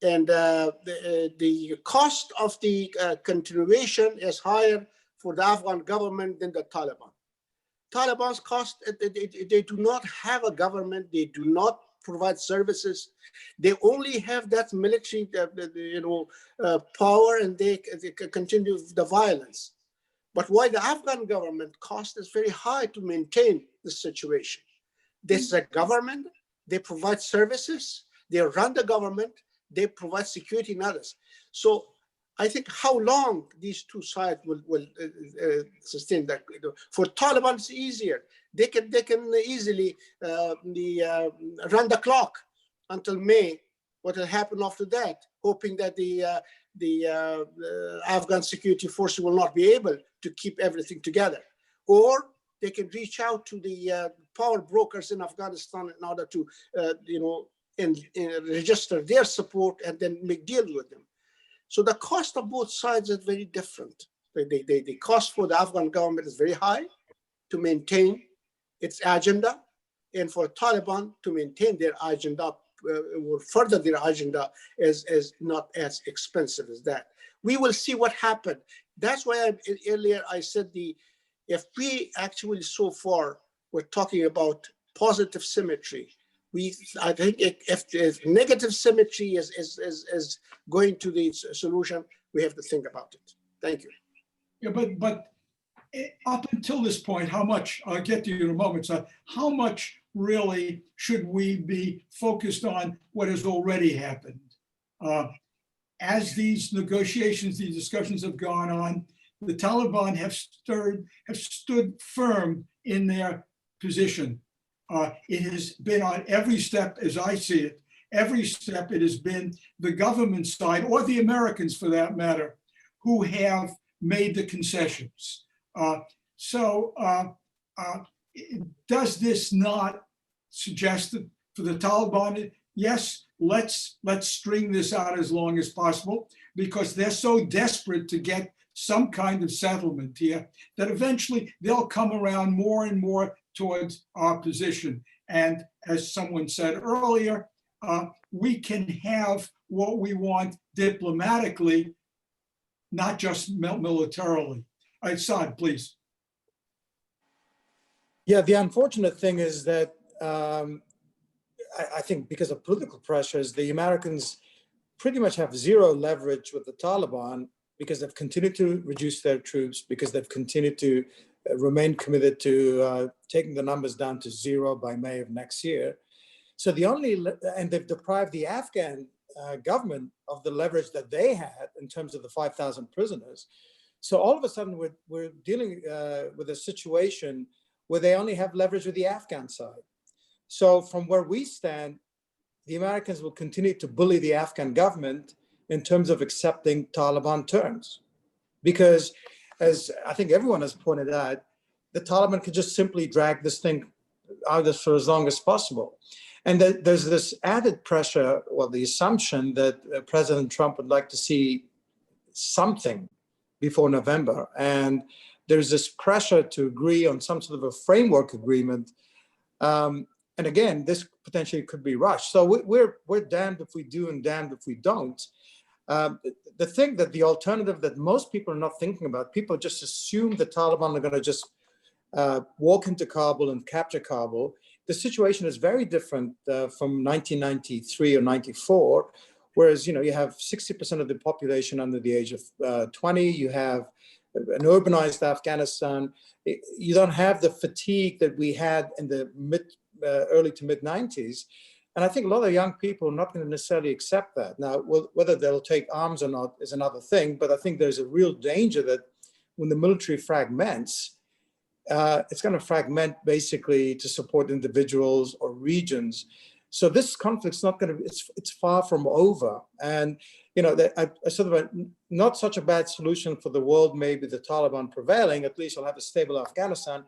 And the cost of the continuation is higher for the Afghan government than the Taliban. Taliban's cost, they do not have a government, they do not provide services. They only have that military power, and they continue the violence. But why the Afghan government cost is very high to maintain the situation. This is a government, they provide services, they run the government, they provide security and others. So I think how long these two sides will sustain that. For Taliban, it's easier. They can easily run the clock until May. What will happen after that? Hoping that the Afghan security forces will not be able to keep everything together. Or they can reach out to the power brokers in Afghanistan in order to, and register their support and then make deals with them. So the cost of both sides is very different. The cost for the Afghan government is very high to maintain its agenda, and for Taliban to maintain their agenda or further their agenda is not as expensive as that. We will see what happened. That's why earlier I said if we actually so far we're talking about positive symmetry, I think if negative symmetry is going to the solution, we have to think about it. Thank you. Yeah, but up until this point, how much, I'll get to you in a moment, so how much really should we be focused on what has already happened? As these negotiations, these discussions have gone on, the Taliban have stood firm in their position. It has been on every step, as I see it, every step it has been the government side, or the Americans for that matter, who have made the concessions. Does this not suggest that for the Taliban, yes, let's string this out as long as possible, because they're so desperate to get some kind of settlement here that eventually they'll come around more and more towards our position. And as someone said earlier, we can have what we want diplomatically, not just militarily. Saad, please. Yeah, the unfortunate thing is that I think because of political pressures, the Americans pretty much have zero leverage with the Taliban because they've continued to reduce their troops, because they've continued to remain committed to taking the numbers down to zero by May of next year. So and they've deprived the Afghan government of the leverage that they had in terms of the 5,000 prisoners. So all of a sudden we're dealing with a situation where they only have leverage with the Afghan side. So from where we stand, the Americans will continue to bully the Afghan government in terms of accepting Taliban terms. Because as I think everyone has pointed out, the Taliban could just simply drag this thing out for as long as possible. And there's this added pressure, or the assumption that President Trump would like to see something before November. And there's this pressure to agree on some sort of a framework agreement. And again, this potentially could be rushed. So we're damned if we do and damned if we don't. The thing that the alternative that most people are not thinking about, people just assume the Taliban are going to just walk into Kabul and capture Kabul. The situation is very different from 1993 or 94, whereas you have 60% of the population under the age of 20. You have an urbanized Afghanistan. You don't have the fatigue that we had in the early to mid 90s. And I think a lot of young people are not going to necessarily accept that. Now, whether they'll take arms or not is another thing, but I think there's a real danger that when the military fragments, it's going to fragment basically to support individuals or regions. So this conflict's not going to, it's far from over. And, a sort of not such a bad solution for the world, maybe the Taliban prevailing, at least you'll have a stable Afghanistan,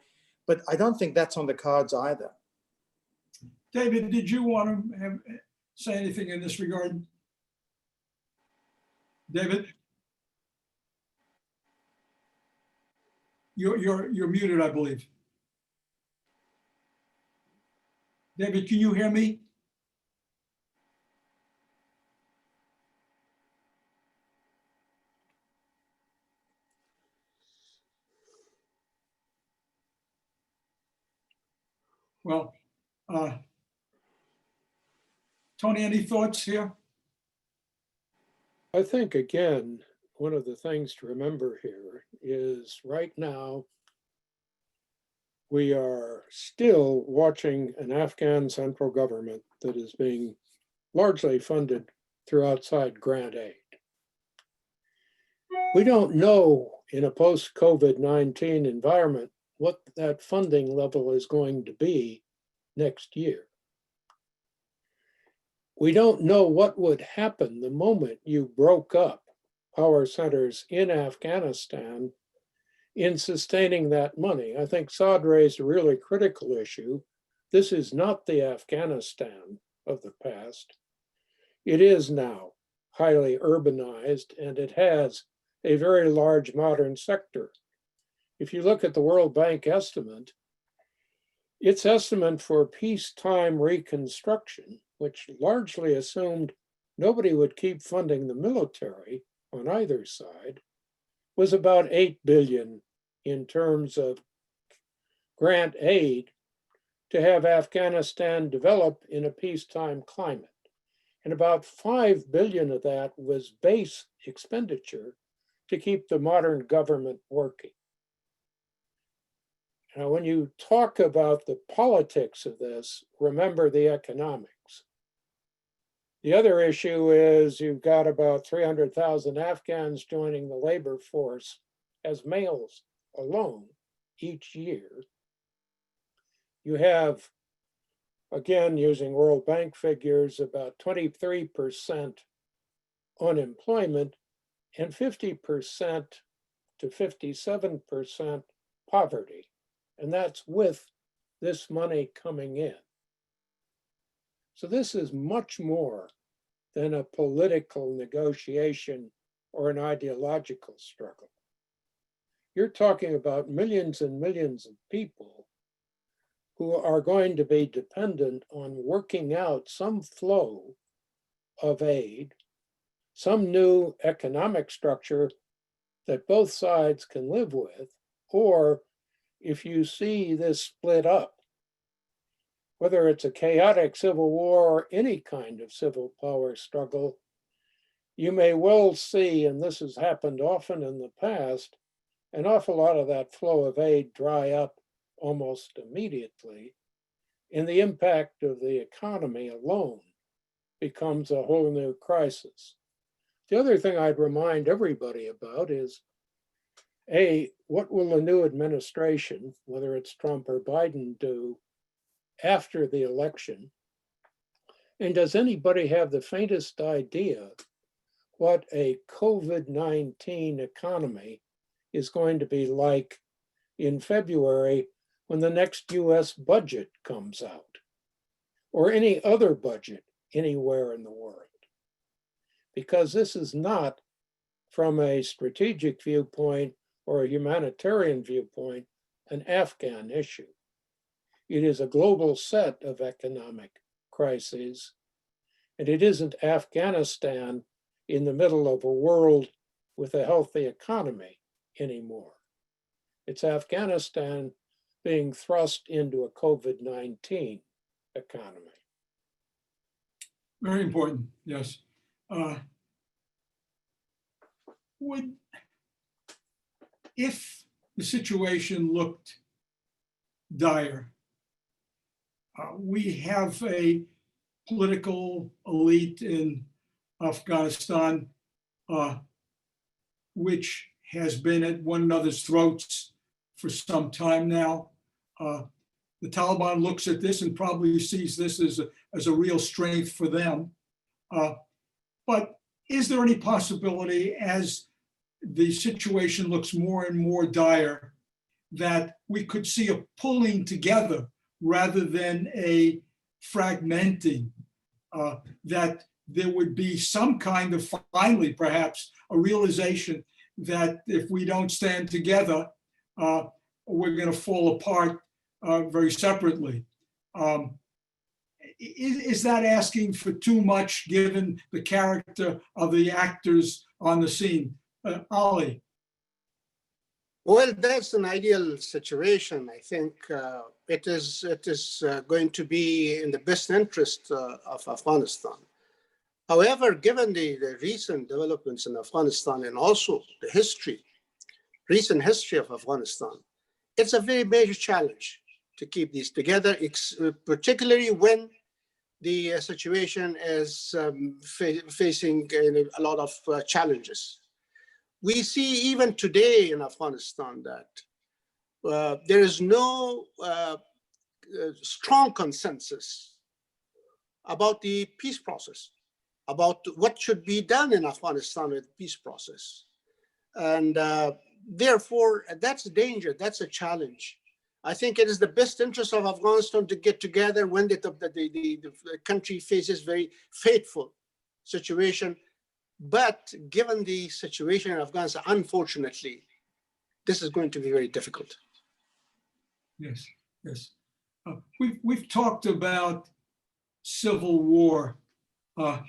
but I don't think that's on the cards either. David, did you want to say anything in this regard? David? You're muted, I believe. David, can you hear me? Well, Tony, any thoughts here? I think, again, one of the things to remember here is right now, we are still watching an Afghan central government that is being largely funded through outside grant aid. We don't know in a post-COVID-19 environment what that funding level is going to be next year. We don't know what would happen the moment you broke up power centers in Afghanistan in sustaining that money. I think Saad raised a really critical issue. This is not the Afghanistan of the past. It is now highly urbanized, and it has a very large modern sector. If you look at the World Bank estimate, its estimate for peacetime reconstruction, which largely assumed nobody would keep funding the military on either side, was about 8 billion in terms of grant aid to have Afghanistan develop in a peacetime climate. And about 5 billion of that was base expenditure to keep the modern government working. Now, when you talk about the politics of this, remember the economics. The other issue is you've got about 300,000 Afghans joining the labor force as males alone each year. You have, again, using World Bank figures, about 23% unemployment and 50% to 57% poverty. And that's with this money coming in. So this is much more than a political negotiation or an ideological struggle. You're talking about millions and millions of people who are going to be dependent on working out some flow of aid, some new economic structure that both sides can live with, or if you see this split up, whether it's a chaotic civil war or any kind of civil power struggle, you may well see, and this has happened often in the past, an awful lot of that flow of aid dry up almost immediately, and the impact of the economy alone becomes a whole new crisis. The other thing I'd remind everybody about is, A, what will the new administration, whether it's Trump or Biden, do after the election? And does anybody have the faintest idea what a COVID-19 economy is going to be like in February when the next US budget comes out, or any other budget anywhere in the world? Because this is not, from a strategic viewpoint or a humanitarian viewpoint, an Afghan issue. It is a global set of economic crises, and it isn't Afghanistan in the middle of a world with a healthy economy anymore. It's Afghanistan being thrust into a COVID-19 economy. Very important, yes. If the situation looked dire, we have a political elite in Afghanistan which has been at one another's throats for some time now. The Taliban looks at this and probably sees this as a real strength for them. But is there any possibility, as the situation looks more and more dire, that we could see a pulling together rather than a fragmenting, that there would be some kind of, finally perhaps, a realization that if we don't stand together, we're going to fall apart very separately? Is that asking for too much given the character of the actors on the scene? Ali? Well, that's an ideal situation. I think it is going to be in the best interest of Afghanistan. However, given the recent developments in Afghanistan and also the recent history of Afghanistan, it's a very major challenge to keep these together, particularly when the situation is facing a lot of challenges. We see even today in Afghanistan that there is no strong consensus about the peace process, about what should be done in Afghanistan with the peace process. And therefore, that's a danger, that's a challenge. I think it is the best interest of Afghanistan to get together when the country faces very fateful situation But given the situation in Afghanistan, unfortunately, this is going to be very difficult. Yes, yes. We've talked about civil war. I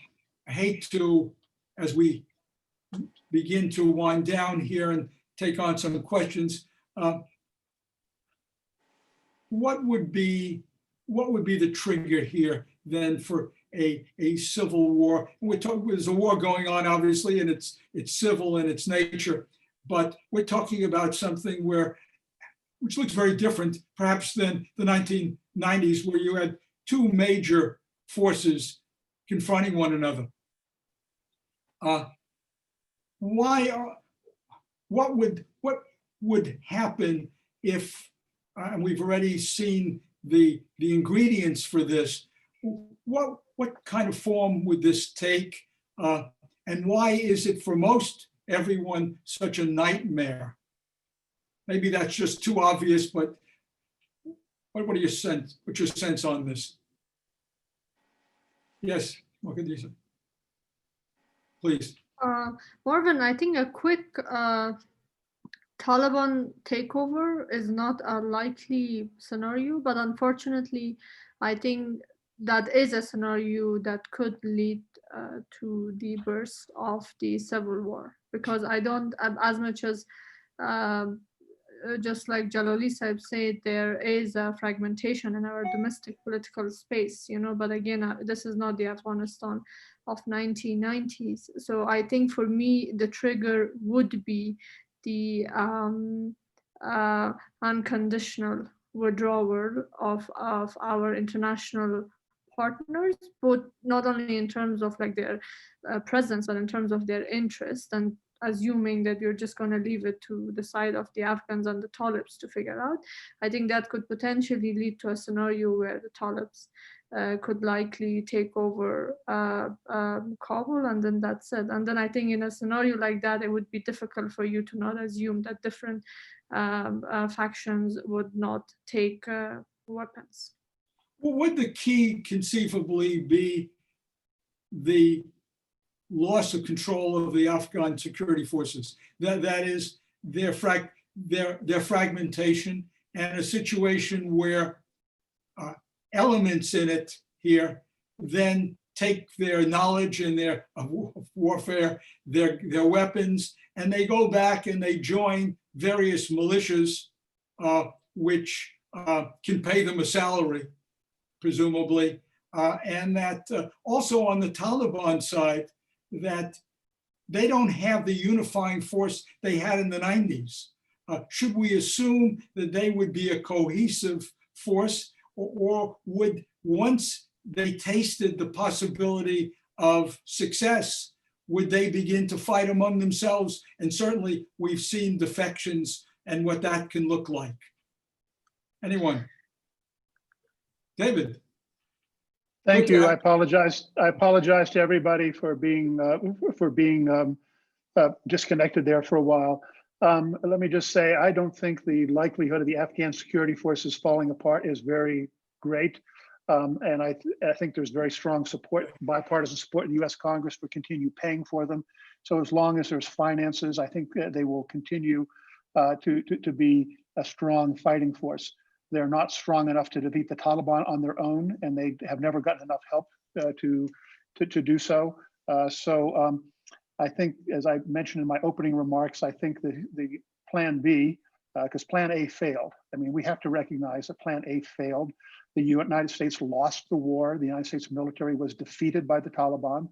hate to, as we begin to wind down here and take on some questions, what would be the trigger here then for a civil war? There's a war going on, obviously, and it's civil in its nature, but we're talking about something which looks very different, perhaps, than the 1990s, where you had two major forces confronting one another. What would happen if, and we've already seen the ingredients for this, what kind of form would this take, and why is it for most everyone such a nightmare? Maybe that's just too obvious, but what are your sense? What's your sense on this? Yes, Mohadisa, please. Marvin, I think a quick Taliban takeover is not a likely scenario, but unfortunately, I think that is a scenario that could lead to the burst of the civil war, because I don't, as much as just like Jalali Saib said, there is a fragmentation in our domestic political space, but again, this is not the Afghanistan of 1990s. So I think for me, the trigger would be the unconditional withdrawal of our international partners, both not only in terms of like their presence, but in terms of their interest, and assuming that you're just going to leave it to the side of the Afghans and the Talibs to figure out. I think that could potentially lead to a scenario where the Talibs could likely take over Kabul, and then that's it. And then I think in a scenario like that, it would be difficult for you to not assume that different factions would not take weapons. Well, would the key conceivably be the loss of control of the Afghan security forces? That is their fragmentation, and a situation where elements in it here then take their knowledge and their warfare, their weapons, and they go back and they join various militias, which can pay them a salary, presumably, and that also on the Taliban side, that they don't have the unifying force they had in the 90s. Should we assume that they would be a cohesive force, or would, once they tasted the possibility of success, would they begin to fight among themselves? And certainly we've seen defections and what that can look like. Anyone? David. Thank you. I apologize. I apologize to everybody for being disconnected there for a while. Let me just say, I don't think the likelihood of the Afghan security forces falling apart is very great. And I think there's very strong support, bipartisan support in the US Congress for continue paying for them. So as long as there's finances, I think they will continue to be a strong fighting force. They're not strong enough to defeat the Taliban on their own, and they have never gotten enough help to do so. I think, as I mentioned in my opening remarks, I think the Plan B, because Plan A failed. I mean, we have to recognize that Plan A failed. The United States lost the war. The United States military was defeated by the Taliban.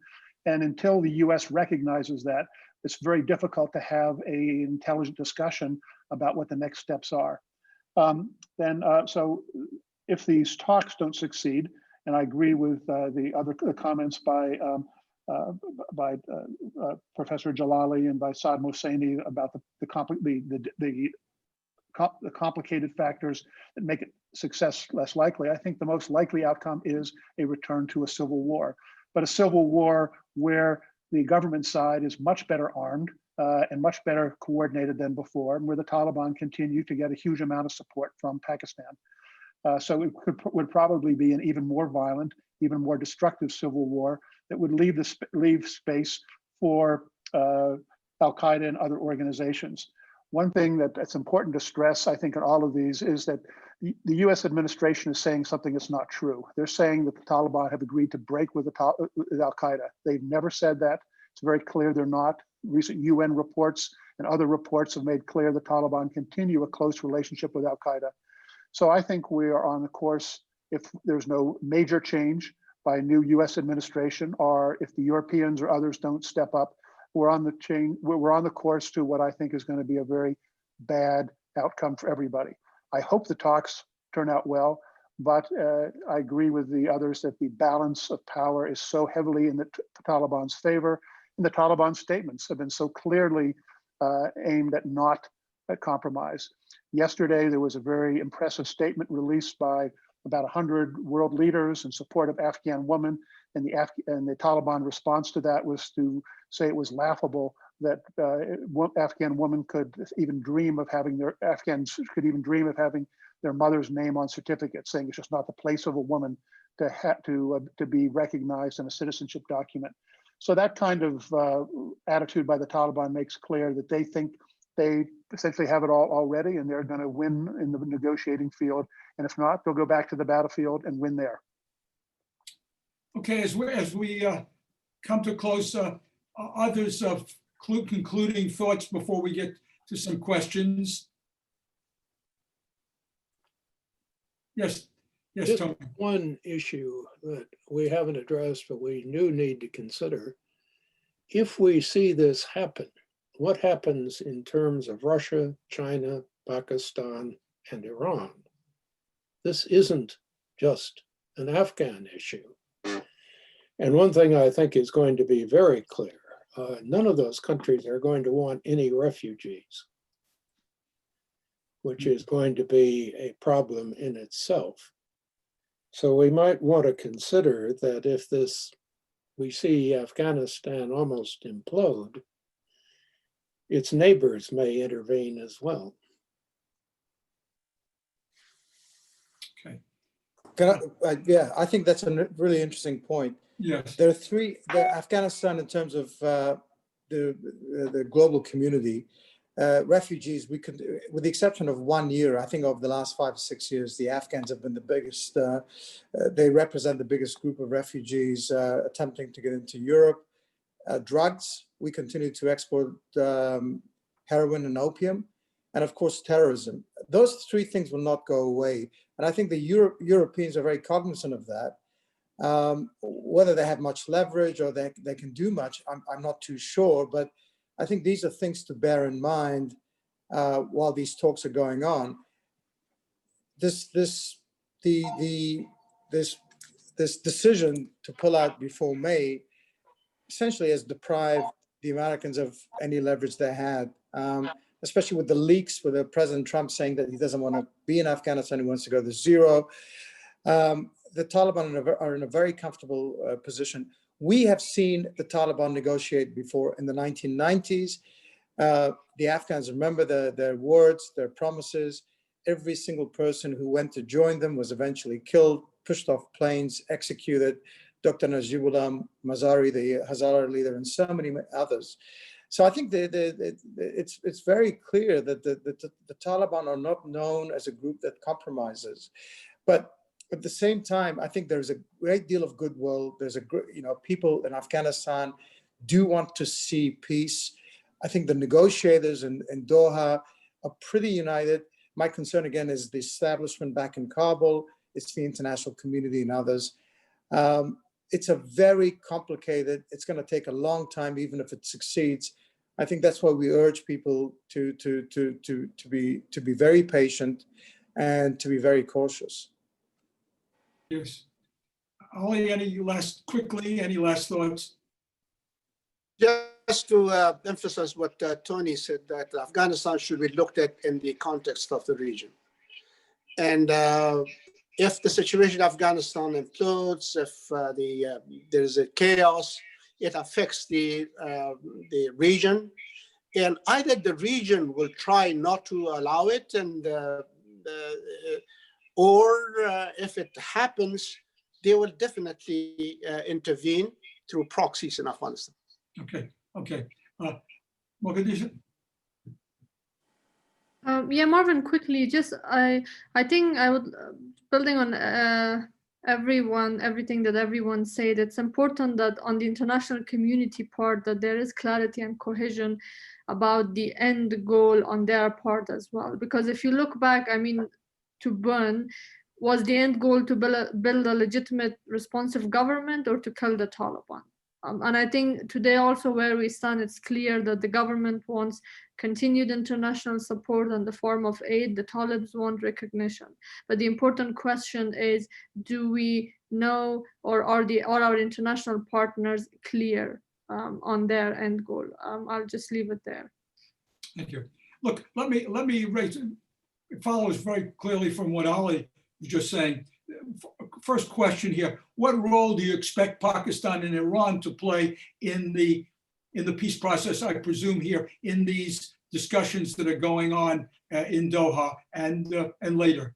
And until the US recognizes that, it's very difficult to have an intelligent discussion about what the next steps are. So if these talks don't succeed, and I agree with the other comments by Professor Jalali and by Saad Mohseni about the complicated factors that make it success less likely, I think the most likely outcome is a return to a civil war, but a civil war where the government side is much better armed and much better coordinated than before, and where the Taliban continue to get a huge amount of support from Pakistan. So it would probably be an even more violent, even more destructive civil war that would leave space for Al-Qaeda and other organizations. One thing that's important to stress, I think, in all of these is that the US administration is saying something that's not true. They're saying that the Taliban have agreed to break with Al-Qaeda. They've never said that. It's very clear they're not. Recent UN reports and other reports have made clear the Taliban continue a close relationship with Al-Qaeda. So I think we are on the course, if there's no major change by a new US administration, or if the Europeans or others don't step up, we're on the course to what I think is going to be a very bad outcome for everybody. I hope the talks turn out well, but I agree with the others that the balance of power is so heavily in the Taliban's favor, and the Taliban statements have been so clearly aimed at not compromise. Yesterday, there was a very impressive statement released by about 100 world leaders in support of Afghan women, and the Taliban response to that was to say it was laughable that Afghan women could even dream of having Afghans could even dream of having their mother's name on certificates, saying it's just not the place of a woman to be recognized in a citizenship document. So that kind of attitude by the Taliban makes clear that they think they essentially have it all already, and they're going to win in the negotiating field. And if not, they'll go back to the battlefield and win there. Okay, as we come to close, others concluding thoughts before we get to some questions. Yes, Just Tony. one issue that we haven't addressed, but we do need to consider. If we see this happen, what happens in terms of Russia, China, Pakistan, and Iran? This isn't just an Afghan issue. And one thing I think is going to be very clear, none of those countries are going to want any refugees, which is going to be a problem in itself. So we might want to consider that if we see Afghanistan almost implode, its neighbors may intervene as well. Okay. Yeah, I think that's a really interesting point. Yes. There are Afghanistan, in terms of the global community, refugees, with the exception of 1 year, I think over the last 5 or 6 years, the Afghans have been the biggest, they represent the biggest group of refugees attempting to get into Europe. Drugs, we continue to export heroin and opium, and of course terrorism. Those three things will not go away. And I think the Europeans are very cognizant of that. Whether they have much leverage or they can do much, I'm not too sure, but I think these are things to bear in mind while these talks are going on. This decision to pull out before May essentially has deprived the Americans of any leverage they had, especially with the leaks, with President Trump saying that he doesn't want to be in Afghanistan, he wants to go to zero. The Taliban are in a very comfortable position. We have seen the Taliban negotiate before in the 1990s. The Afghans remember their words, their promises. Every single person who went to join them was eventually killed, pushed off planes, executed. Dr. Najibullah Mazari, the Hazara leader, and so many others. So I think it's very clear that the Taliban are not known as a group that compromises. But at the same time, I think there's a great deal of goodwill. There's people in Afghanistan do want to see peace. I think the negotiators in Doha are pretty united. My concern again is the establishment back in Kabul. It's the international community and others. It's a very complicated, it's going to take a long time, even if it succeeds. I think that's why we urge people to be very patient and to be very cautious. Yes. Ollie, any last thoughts? Just to emphasize what Tony said, that Afghanistan should be looked at in the context of the region. And if the situation in Afghanistan implodes, if there is a chaos, it affects the region. And either the region will try not to allow it, and or if it happens, they will definitely intervene through proxies in Afghanistan. Okay, Okay. Mogadishu? Yeah, Marvin, quickly, just I think I would, building on everything that everyone said, it's important that on the international community part that there is clarity and cohesion about the end goal on their part as well. Because if you look back, I mean, to burn, was the end goal to build a legitimate responsive government or to kill the Taliban? And I think today also where we stand, it's clear that the government wants continued international support in the form of aid. The Talibs want recognition. But the important question is, do we know, or are our international partners clear on their end goal? I'll just leave it there. Thank you. Look, let me raise, it follows very clearly from what Ali was just saying. First question here, what role do you expect Pakistan and Iran to play in the peace process, I presume here, in these discussions that are going on in Doha and later?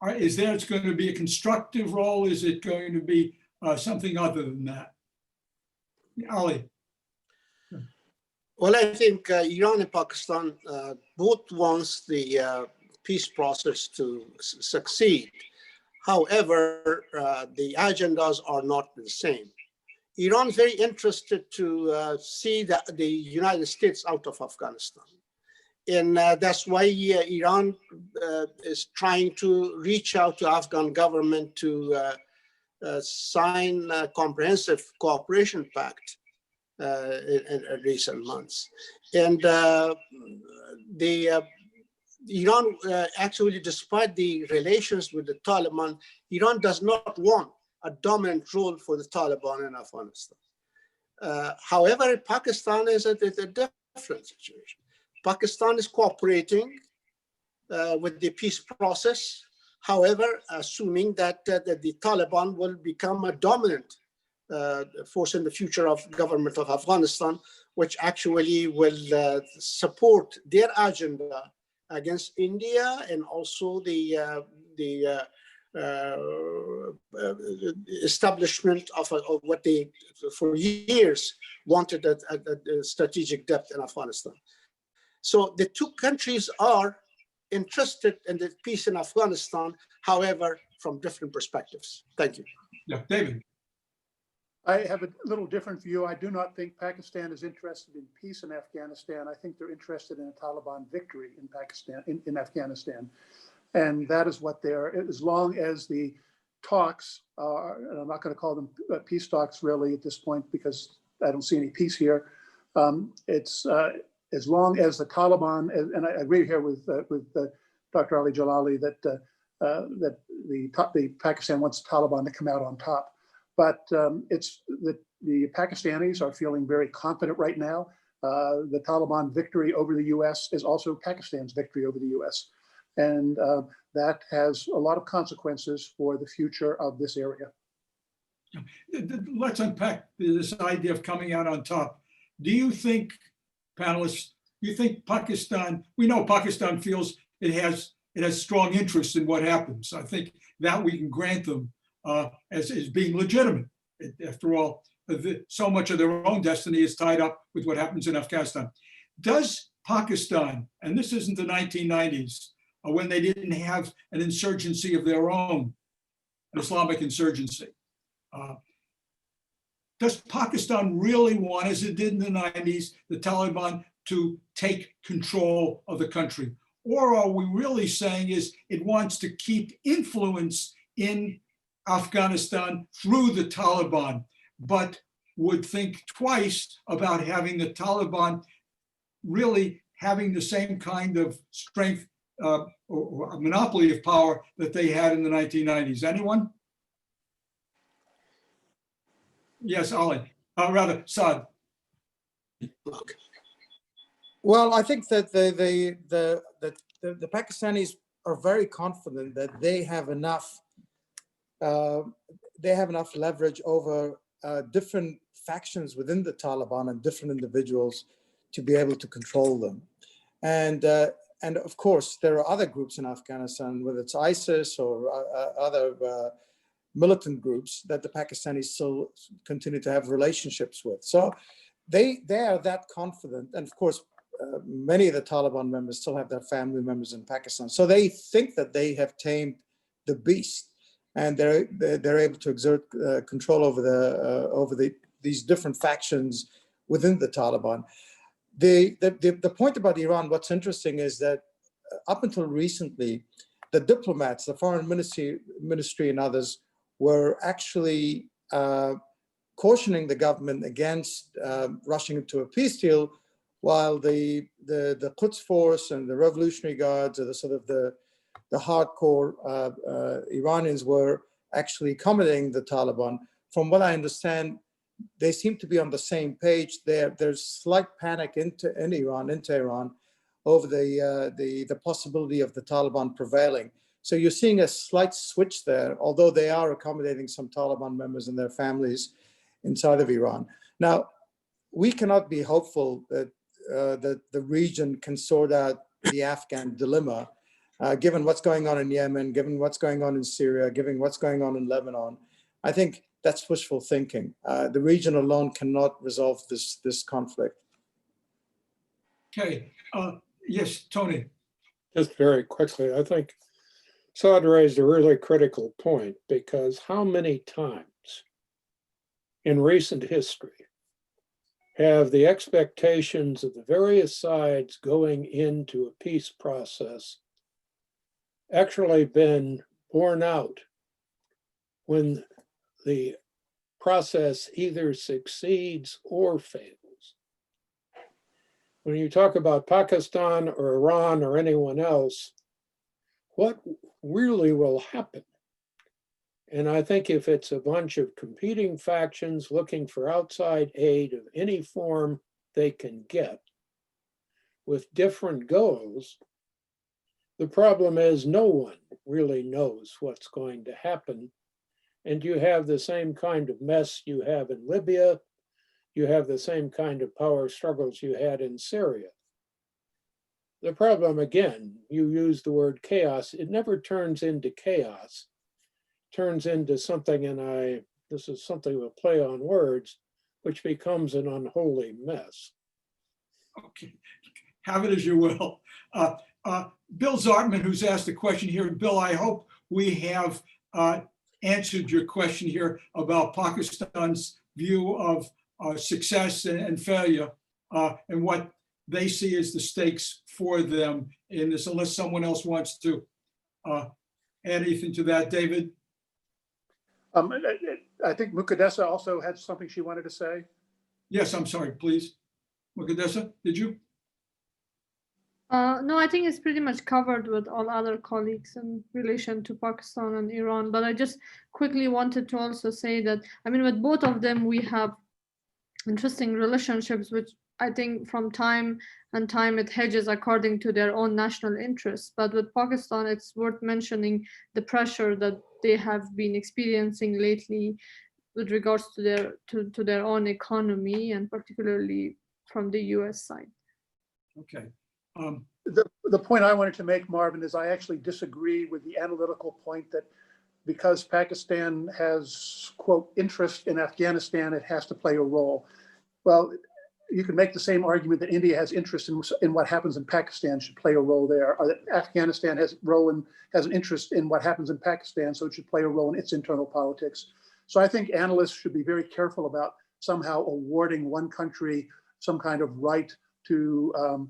Is there going to be a constructive role? Is it going to be something other than that? Ali. Well, I think Iran and Pakistan both wants the peace process to succeed. However, the agendas are not the same. Iran is very interested to see the United States out of Afghanistan. And that's why Iran is trying to reach out to Afghan government to sign a comprehensive cooperation pact in recent months. And Iran actually, despite the relations with the Taliban, Iran does not want a dominant role for the Taliban in Afghanistan. However, Pakistan is a different situation. Pakistan is cooperating with the peace process. However, assuming that the Taliban will become a dominant force in the future of government of Afghanistan, which actually will support their agenda against India and also the establishment of what they for years wanted at strategic depth in Afghanistan. So the two countries are interested in the peace in Afghanistan, however, from different perspectives. Thank you. Yeah, David. I have a little different view. I do not think Pakistan is interested in peace in Afghanistan. I think they're interested in a Taliban victory in Pakistan, in Afghanistan. And that is what they're, as long as the talks are, and I'm not going to call them peace talks really at this point because I don't see any peace here. It's as long as the Taliban, and I agree here with Dr. Ali Jalali that the Pakistan wants the Taliban to come out on top. But it's the Pakistanis are feeling very confident right now. The Taliban victory over the US is also Pakistan's victory over the US. And that has a lot of consequences for the future of this area. Let's unpack this idea of coming out on top. Do you think, panelists, you think Pakistan, we know Pakistan feels it has strong interest in what happens. I think that we can grant them as being legitimate. After all, so much of their own destiny is tied up with what happens in Afghanistan. Does Pakistan, and this isn't the 1990s, when they didn't have an insurgency of their own, an Islamic insurgency, does Pakistan really want, as it did in the 90s, the Taliban to take control of the country? Or are we really saying is it wants to keep influence in Afghanistan through the Taliban, but would think twice about having the Taliban really having the same kind of strength or a monopoly of power that they had in the 1990s? Anyone? Yes, Ali. Rather, Saad. Well, I think that the Pakistanis are very confident that they have enough leverage over different factions within the Taliban and different individuals to be able to control them. And of course, there are other groups in Afghanistan, whether it's ISIS or other militant groups that the Pakistanis still continue to have relationships with. So they are that confident. And of course, many of the Taliban members still have their family members in Pakistan. So they think that they have tamed the beast, and they're able to exert control over these different factions within the Taliban. The point about Iran, what's interesting is that up until recently, the diplomats, the foreign ministry and others were actually cautioning the government against rushing into a peace deal, while the Quds Force and the Revolutionary Guards, or the sort of the hardcore Iranians, were actually accommodating the Taliban. From what I understand, they seem to be on the same page. There's slight panic in Tehran, over the possibility of the Taliban prevailing. So you're seeing a slight switch there, although they are accommodating some Taliban members and their families inside of Iran. Now, we cannot be hopeful that the region can sort out the Afghan dilemma, given what's going on in Yemen, given what's going on in Syria, given what's going on in Lebanon. I think that's wishful thinking. The region alone cannot resolve this conflict. Okay, yes, Tony. Just very quickly, I think Saad raised a really critical point, because how many times in recent history have the expectations of the various sides going into a peace process actually been borne out when the process either succeeds or fails? When you talk about Pakistan or Iran or anyone else, what really will happen? And I think if it's a bunch of competing factions looking for outside aid of any form they can get with different goals, the problem is no one really knows what's going to happen. And you have the same kind of mess you have in Libya. You have the same kind of power struggles you had in Syria. The problem, again, you use the word chaos. It never turns into chaos. It turns into something, and this is something of a play on words, which becomes an unholy mess. Okay, have it as you will. Bill Zartman, who's asked a question here. And Bill, I hope we have answered your question here about Pakistan's view of success and failure, and what they see as the stakes for them in this, unless someone else wants to add anything to that, David. I think Mukaddesa also had something she wanted to say. Yes, I'm sorry, please. Mukaddesa, did you? No, I think it's pretty much covered with all other colleagues in relation to Pakistan and Iran. But I just quickly wanted to also say that, I mean, with both of them, we have interesting relationships, which I think from time and time it hedges according to their own national interests. But with Pakistan, it's worth mentioning the pressure that they have been experiencing lately with regards to their own economy, and particularly from the US side. Okay. The point I wanted to make, Marvin, is I actually disagree with the analytical point that because Pakistan has, quote, interest in Afghanistan, it has to play a role. Well, you can make the same argument that India has interest in what happens in Pakistan, should play a role there, or that Afghanistan has an interest in what happens in Pakistan, so it should play a role in its internal politics. So I think analysts should be very careful about somehow awarding one country some kind of right to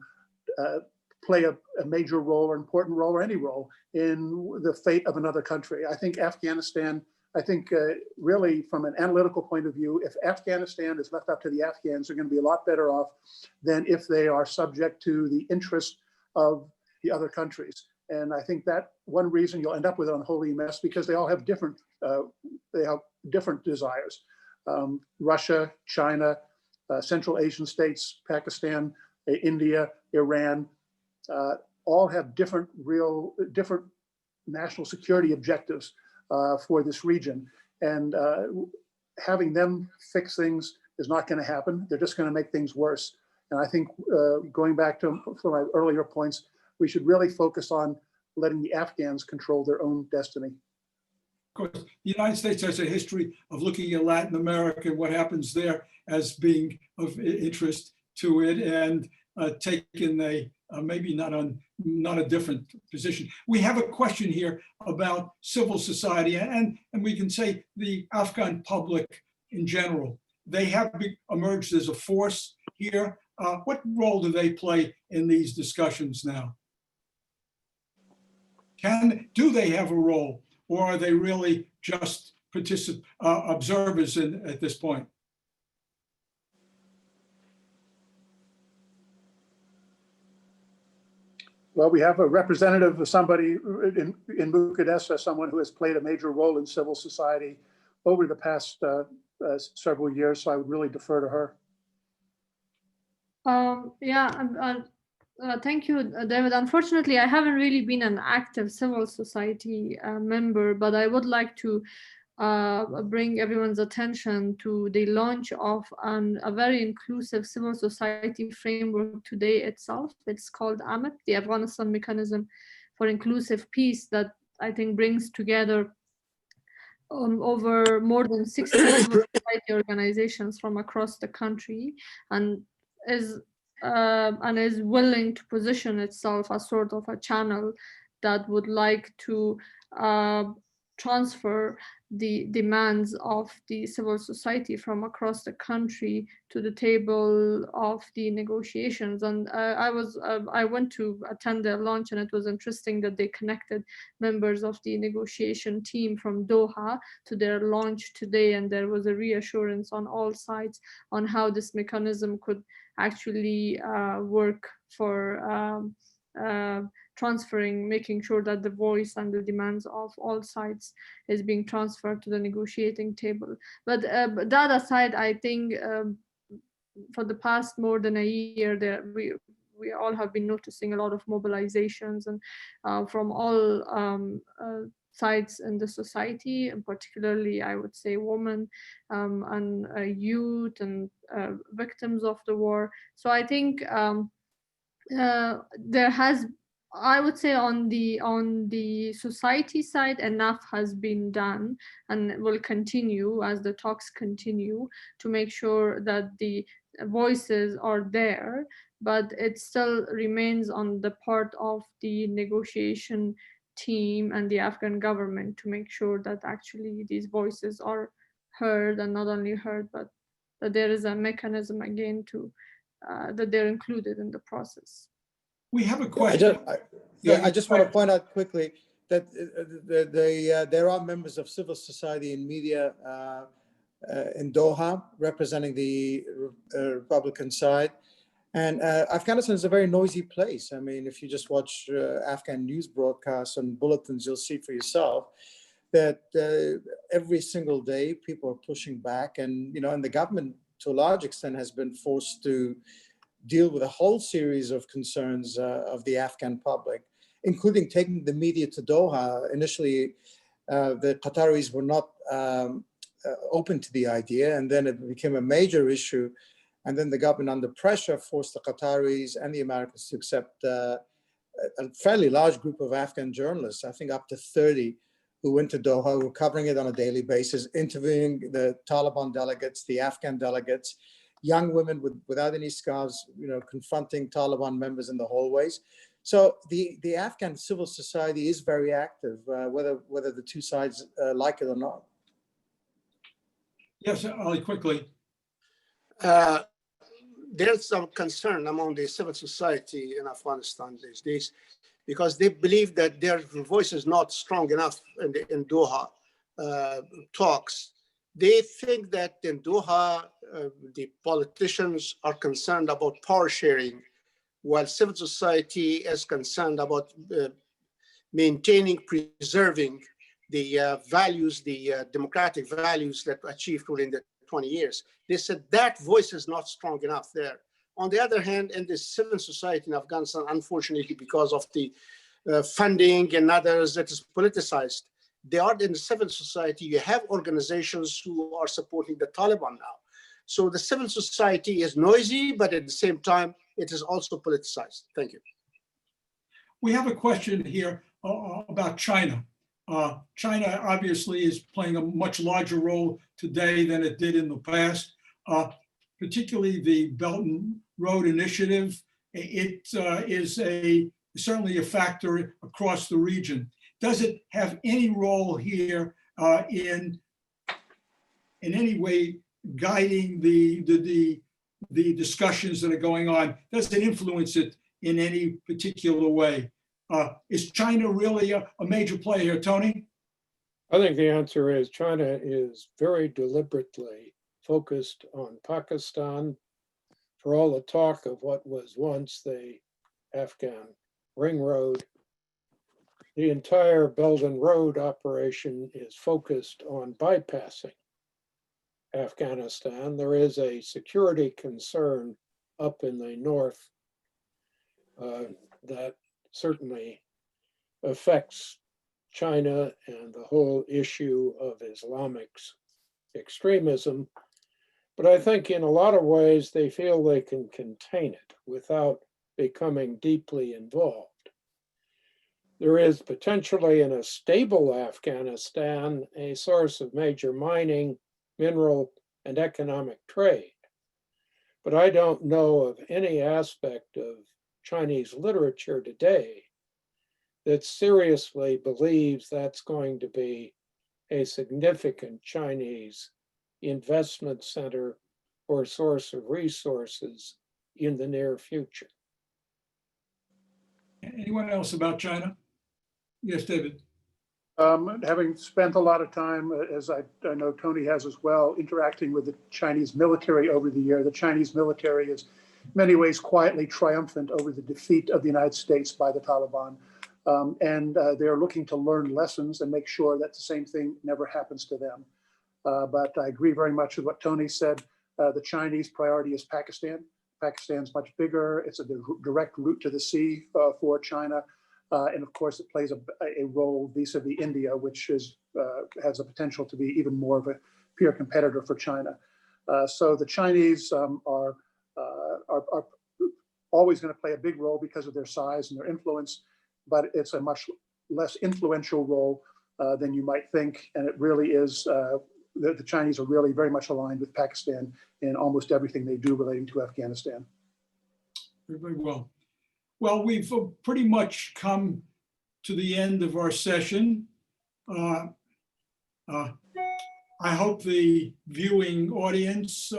play a major role or important role or any role in the fate of another country. I think Afghanistan, really from an analytical point of view, if Afghanistan is left up to the Afghans, they're going to be a lot better off than if they are subject to the interest of the other countries. And I think that one reason you'll end up with an unholy mess, because they all have different desires. Russia, China, Central Asian states, Pakistan, India, Iran, all have different national security objectives for this region. And having them fix things is not going to happen. They're just going to make things worse. And I think going back to my earlier points, we should really focus on letting the Afghans control their own destiny. course, the United States has a history of looking at Latin America and what happens there as being of interest to it, and taken a maybe not a different position. We have a question here about civil society, and we can say the Afghan public in general. They have emerged as a force here. What role do they play in these discussions now? Do they have a role, or are they really just observers at this point? Well, we have a representative of somebody in Mukadesa, someone who has played a major role in civil society over the past several years, so I would really defer to her. Thank you, David. Unfortunately, I haven't really been an active civil society member, but I would like to bring everyone's attention to the launch of a very inclusive civil society framework today itself. It's called AMIP, the Afghanistan Mechanism for Inclusive Peace, that I think brings together over more than 60 civil society organizations from across the country, and is willing to position itself as sort of a channel that would like to transfer the demands of the civil society from across the country to the table of the negotiations. And I went to attend their launch, and it was interesting that they connected members of the negotiation team from Doha to their launch today, and there was a reassurance on all sides on how this mechanism could actually work for transferring, making sure that the voice and the demands of all sides is being transferred to the negotiating table. But that aside, I think for the past more than a year, we all have been noticing a lot of mobilizations, and from all sides in the society, and particularly, I would say, women and youth and victims of the war. So I think there has, I would say, on the society side, enough has been done and will continue as the talks continue to make sure that the voices are there, but it still remains on the part of the negotiation team and the Afghan government to make sure that actually these voices are heard, and not only heard, but that there is a mechanism again to that they're included in the process. We have a question. I just want to point out quickly that there are members of civil society and media in Doha representing the Republican side. And Afghanistan is a very noisy place. I mean, if you just watch Afghan news broadcasts and bulletins, you'll see for yourself that every single day people are pushing back. And, and the government, to a large extent, has been forced to deal with a whole series of concerns of the Afghan public, including taking the media to Doha. Initially, the Qataris were not open to the idea, and then it became a major issue. And then the government, under pressure, forced the Qataris and the Americans to accept a fairly large group of Afghan journalists, I think up to 30, who went to Doha, who were covering it on a daily basis, interviewing the Taliban delegates, the Afghan delegates, young women without any scarves, confronting Taliban members in the hallways. So the Afghan civil society is very active, whether the two sides like it or not. Yes, Ali, quickly. There's some concern among the civil society in Afghanistan these days, because they believe that their voice is not strong enough in Doha talks. They think that in Doha, the politicians are concerned about power sharing, while civil society is concerned about maintaining, preserving the values, the democratic values that were achieved within the 20 years. They said that voice is not strong enough there. On the other hand, in the civil society in Afghanistan, unfortunately, because of the funding and others, that is politicized. They are in the civil society. You have organizations who are supporting the Taliban now. So the civil society is noisy, but at the same time, it is also politicized. Thank you. We have a question here about China. China obviously is playing a much larger role today than it did in the past, particularly the Belt and Road Initiative. It is certainly a factor across the region. Does it have any role here in any way guiding the discussions that are going on? Does it influence it in any particular way? Is China really a major player here, Tony? I think the answer is China is very deliberately focused on Pakistan. For all the talk of what was once the Afghan ring road, the entire Belt and Road operation is focused on bypassing Afghanistan. There is a security concern up in the north that certainly affects China and the whole issue of Islamic extremism. But I think in a lot of ways, they feel they can contain it without becoming deeply involved. There is potentially in a stable Afghanistan a source of major mining, mineral, and economic trade. But I don't know of any aspect of Chinese literature today that seriously believes that's going to be a significant Chinese investment center or source of resources in the near future. Anyone else about China? Yes, David. Having spent a lot of time, as I know Tony has as well, interacting with the Chinese military over the year, the Chinese military is in many ways quietly triumphant over the defeat of the United States by the Taliban. And they're looking to learn lessons and make sure that the same thing never happens to them. But I agree very much with what Tony said. The Chinese priority is Pakistan. Pakistan's much bigger. It's a direct route to the sea for China. And of course, it plays a role vis-a-vis India, which has the potential to be even more of a peer competitor for China. So the Chinese are always going to play a big role because of their size and their influence, but it's a much less influential role than you might think. And it really is, the Chinese are really very much aligned with Pakistan in almost everything they do relating to Afghanistan. Very well. Well, we've pretty much come to the end of our session. I hope the viewing audience,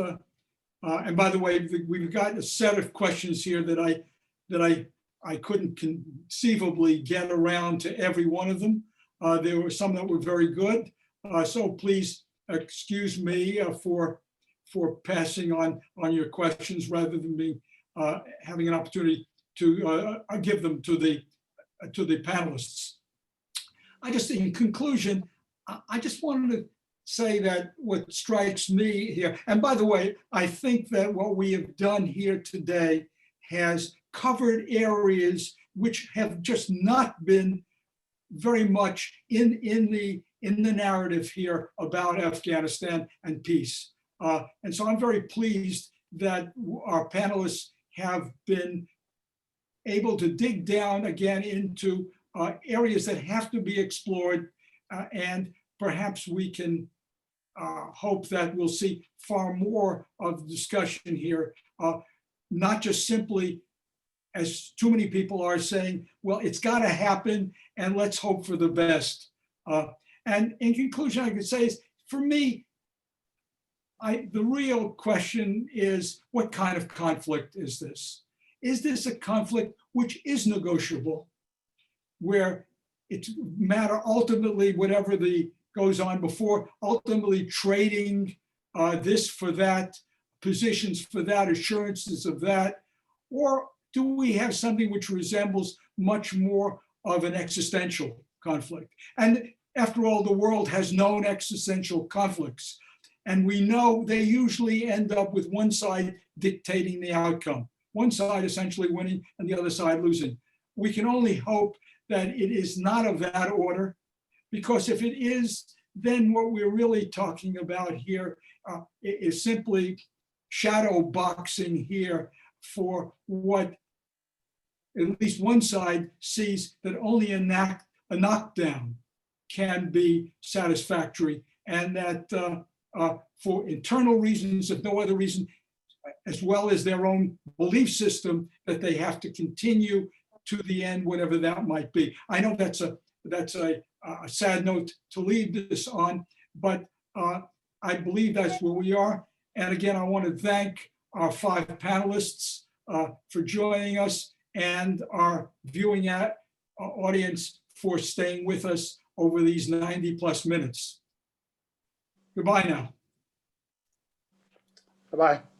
and by the way, we've got a set of questions here that I couldn't conceivably get around to every one of them. There were some that were very good. So please excuse me for passing on your questions rather than me having an opportunity to give them to the panelists. In conclusion, I just wanted to say that what strikes me here, and by the way, I think that what we have done here today has covered areas which have just not been very much in the narrative here about Afghanistan and peace. And so I'm very pleased that our panelists have been able to dig down again into areas that have to be explored, and perhaps we can hope that we'll see far more of the discussion here, not just simply, as too many people are saying, well, it's got to happen and let's hope for the best. And in conclusion, I could say is, for me, the real question is, what kind of conflict is this? Is this a conflict which is negotiable, where it's matter ultimately, whatever goes on before, ultimately trading this for that, positions for that, assurances of that? Or do we have something which resembles much more of an existential conflict? And after all, the world has known existential conflicts. And we know they usually end up with one side dictating the outcome, one side essentially winning and the other side losing. We can only hope that it is not of that order, because if it is, then what we're really talking about here is simply shadow boxing here for what at least one side sees that only a knockdown can be satisfactory, and that for internal reasons, if no other reason, as well as their own belief system, that they have to continue to the end, whatever that might be. I know that's a sad note to leave this on, but I believe that's where we are. And again, I want to thank our 5 panelists for joining us, and our viewing audience for staying with us over these 90+ minutes. Goodbye now. Bye-bye.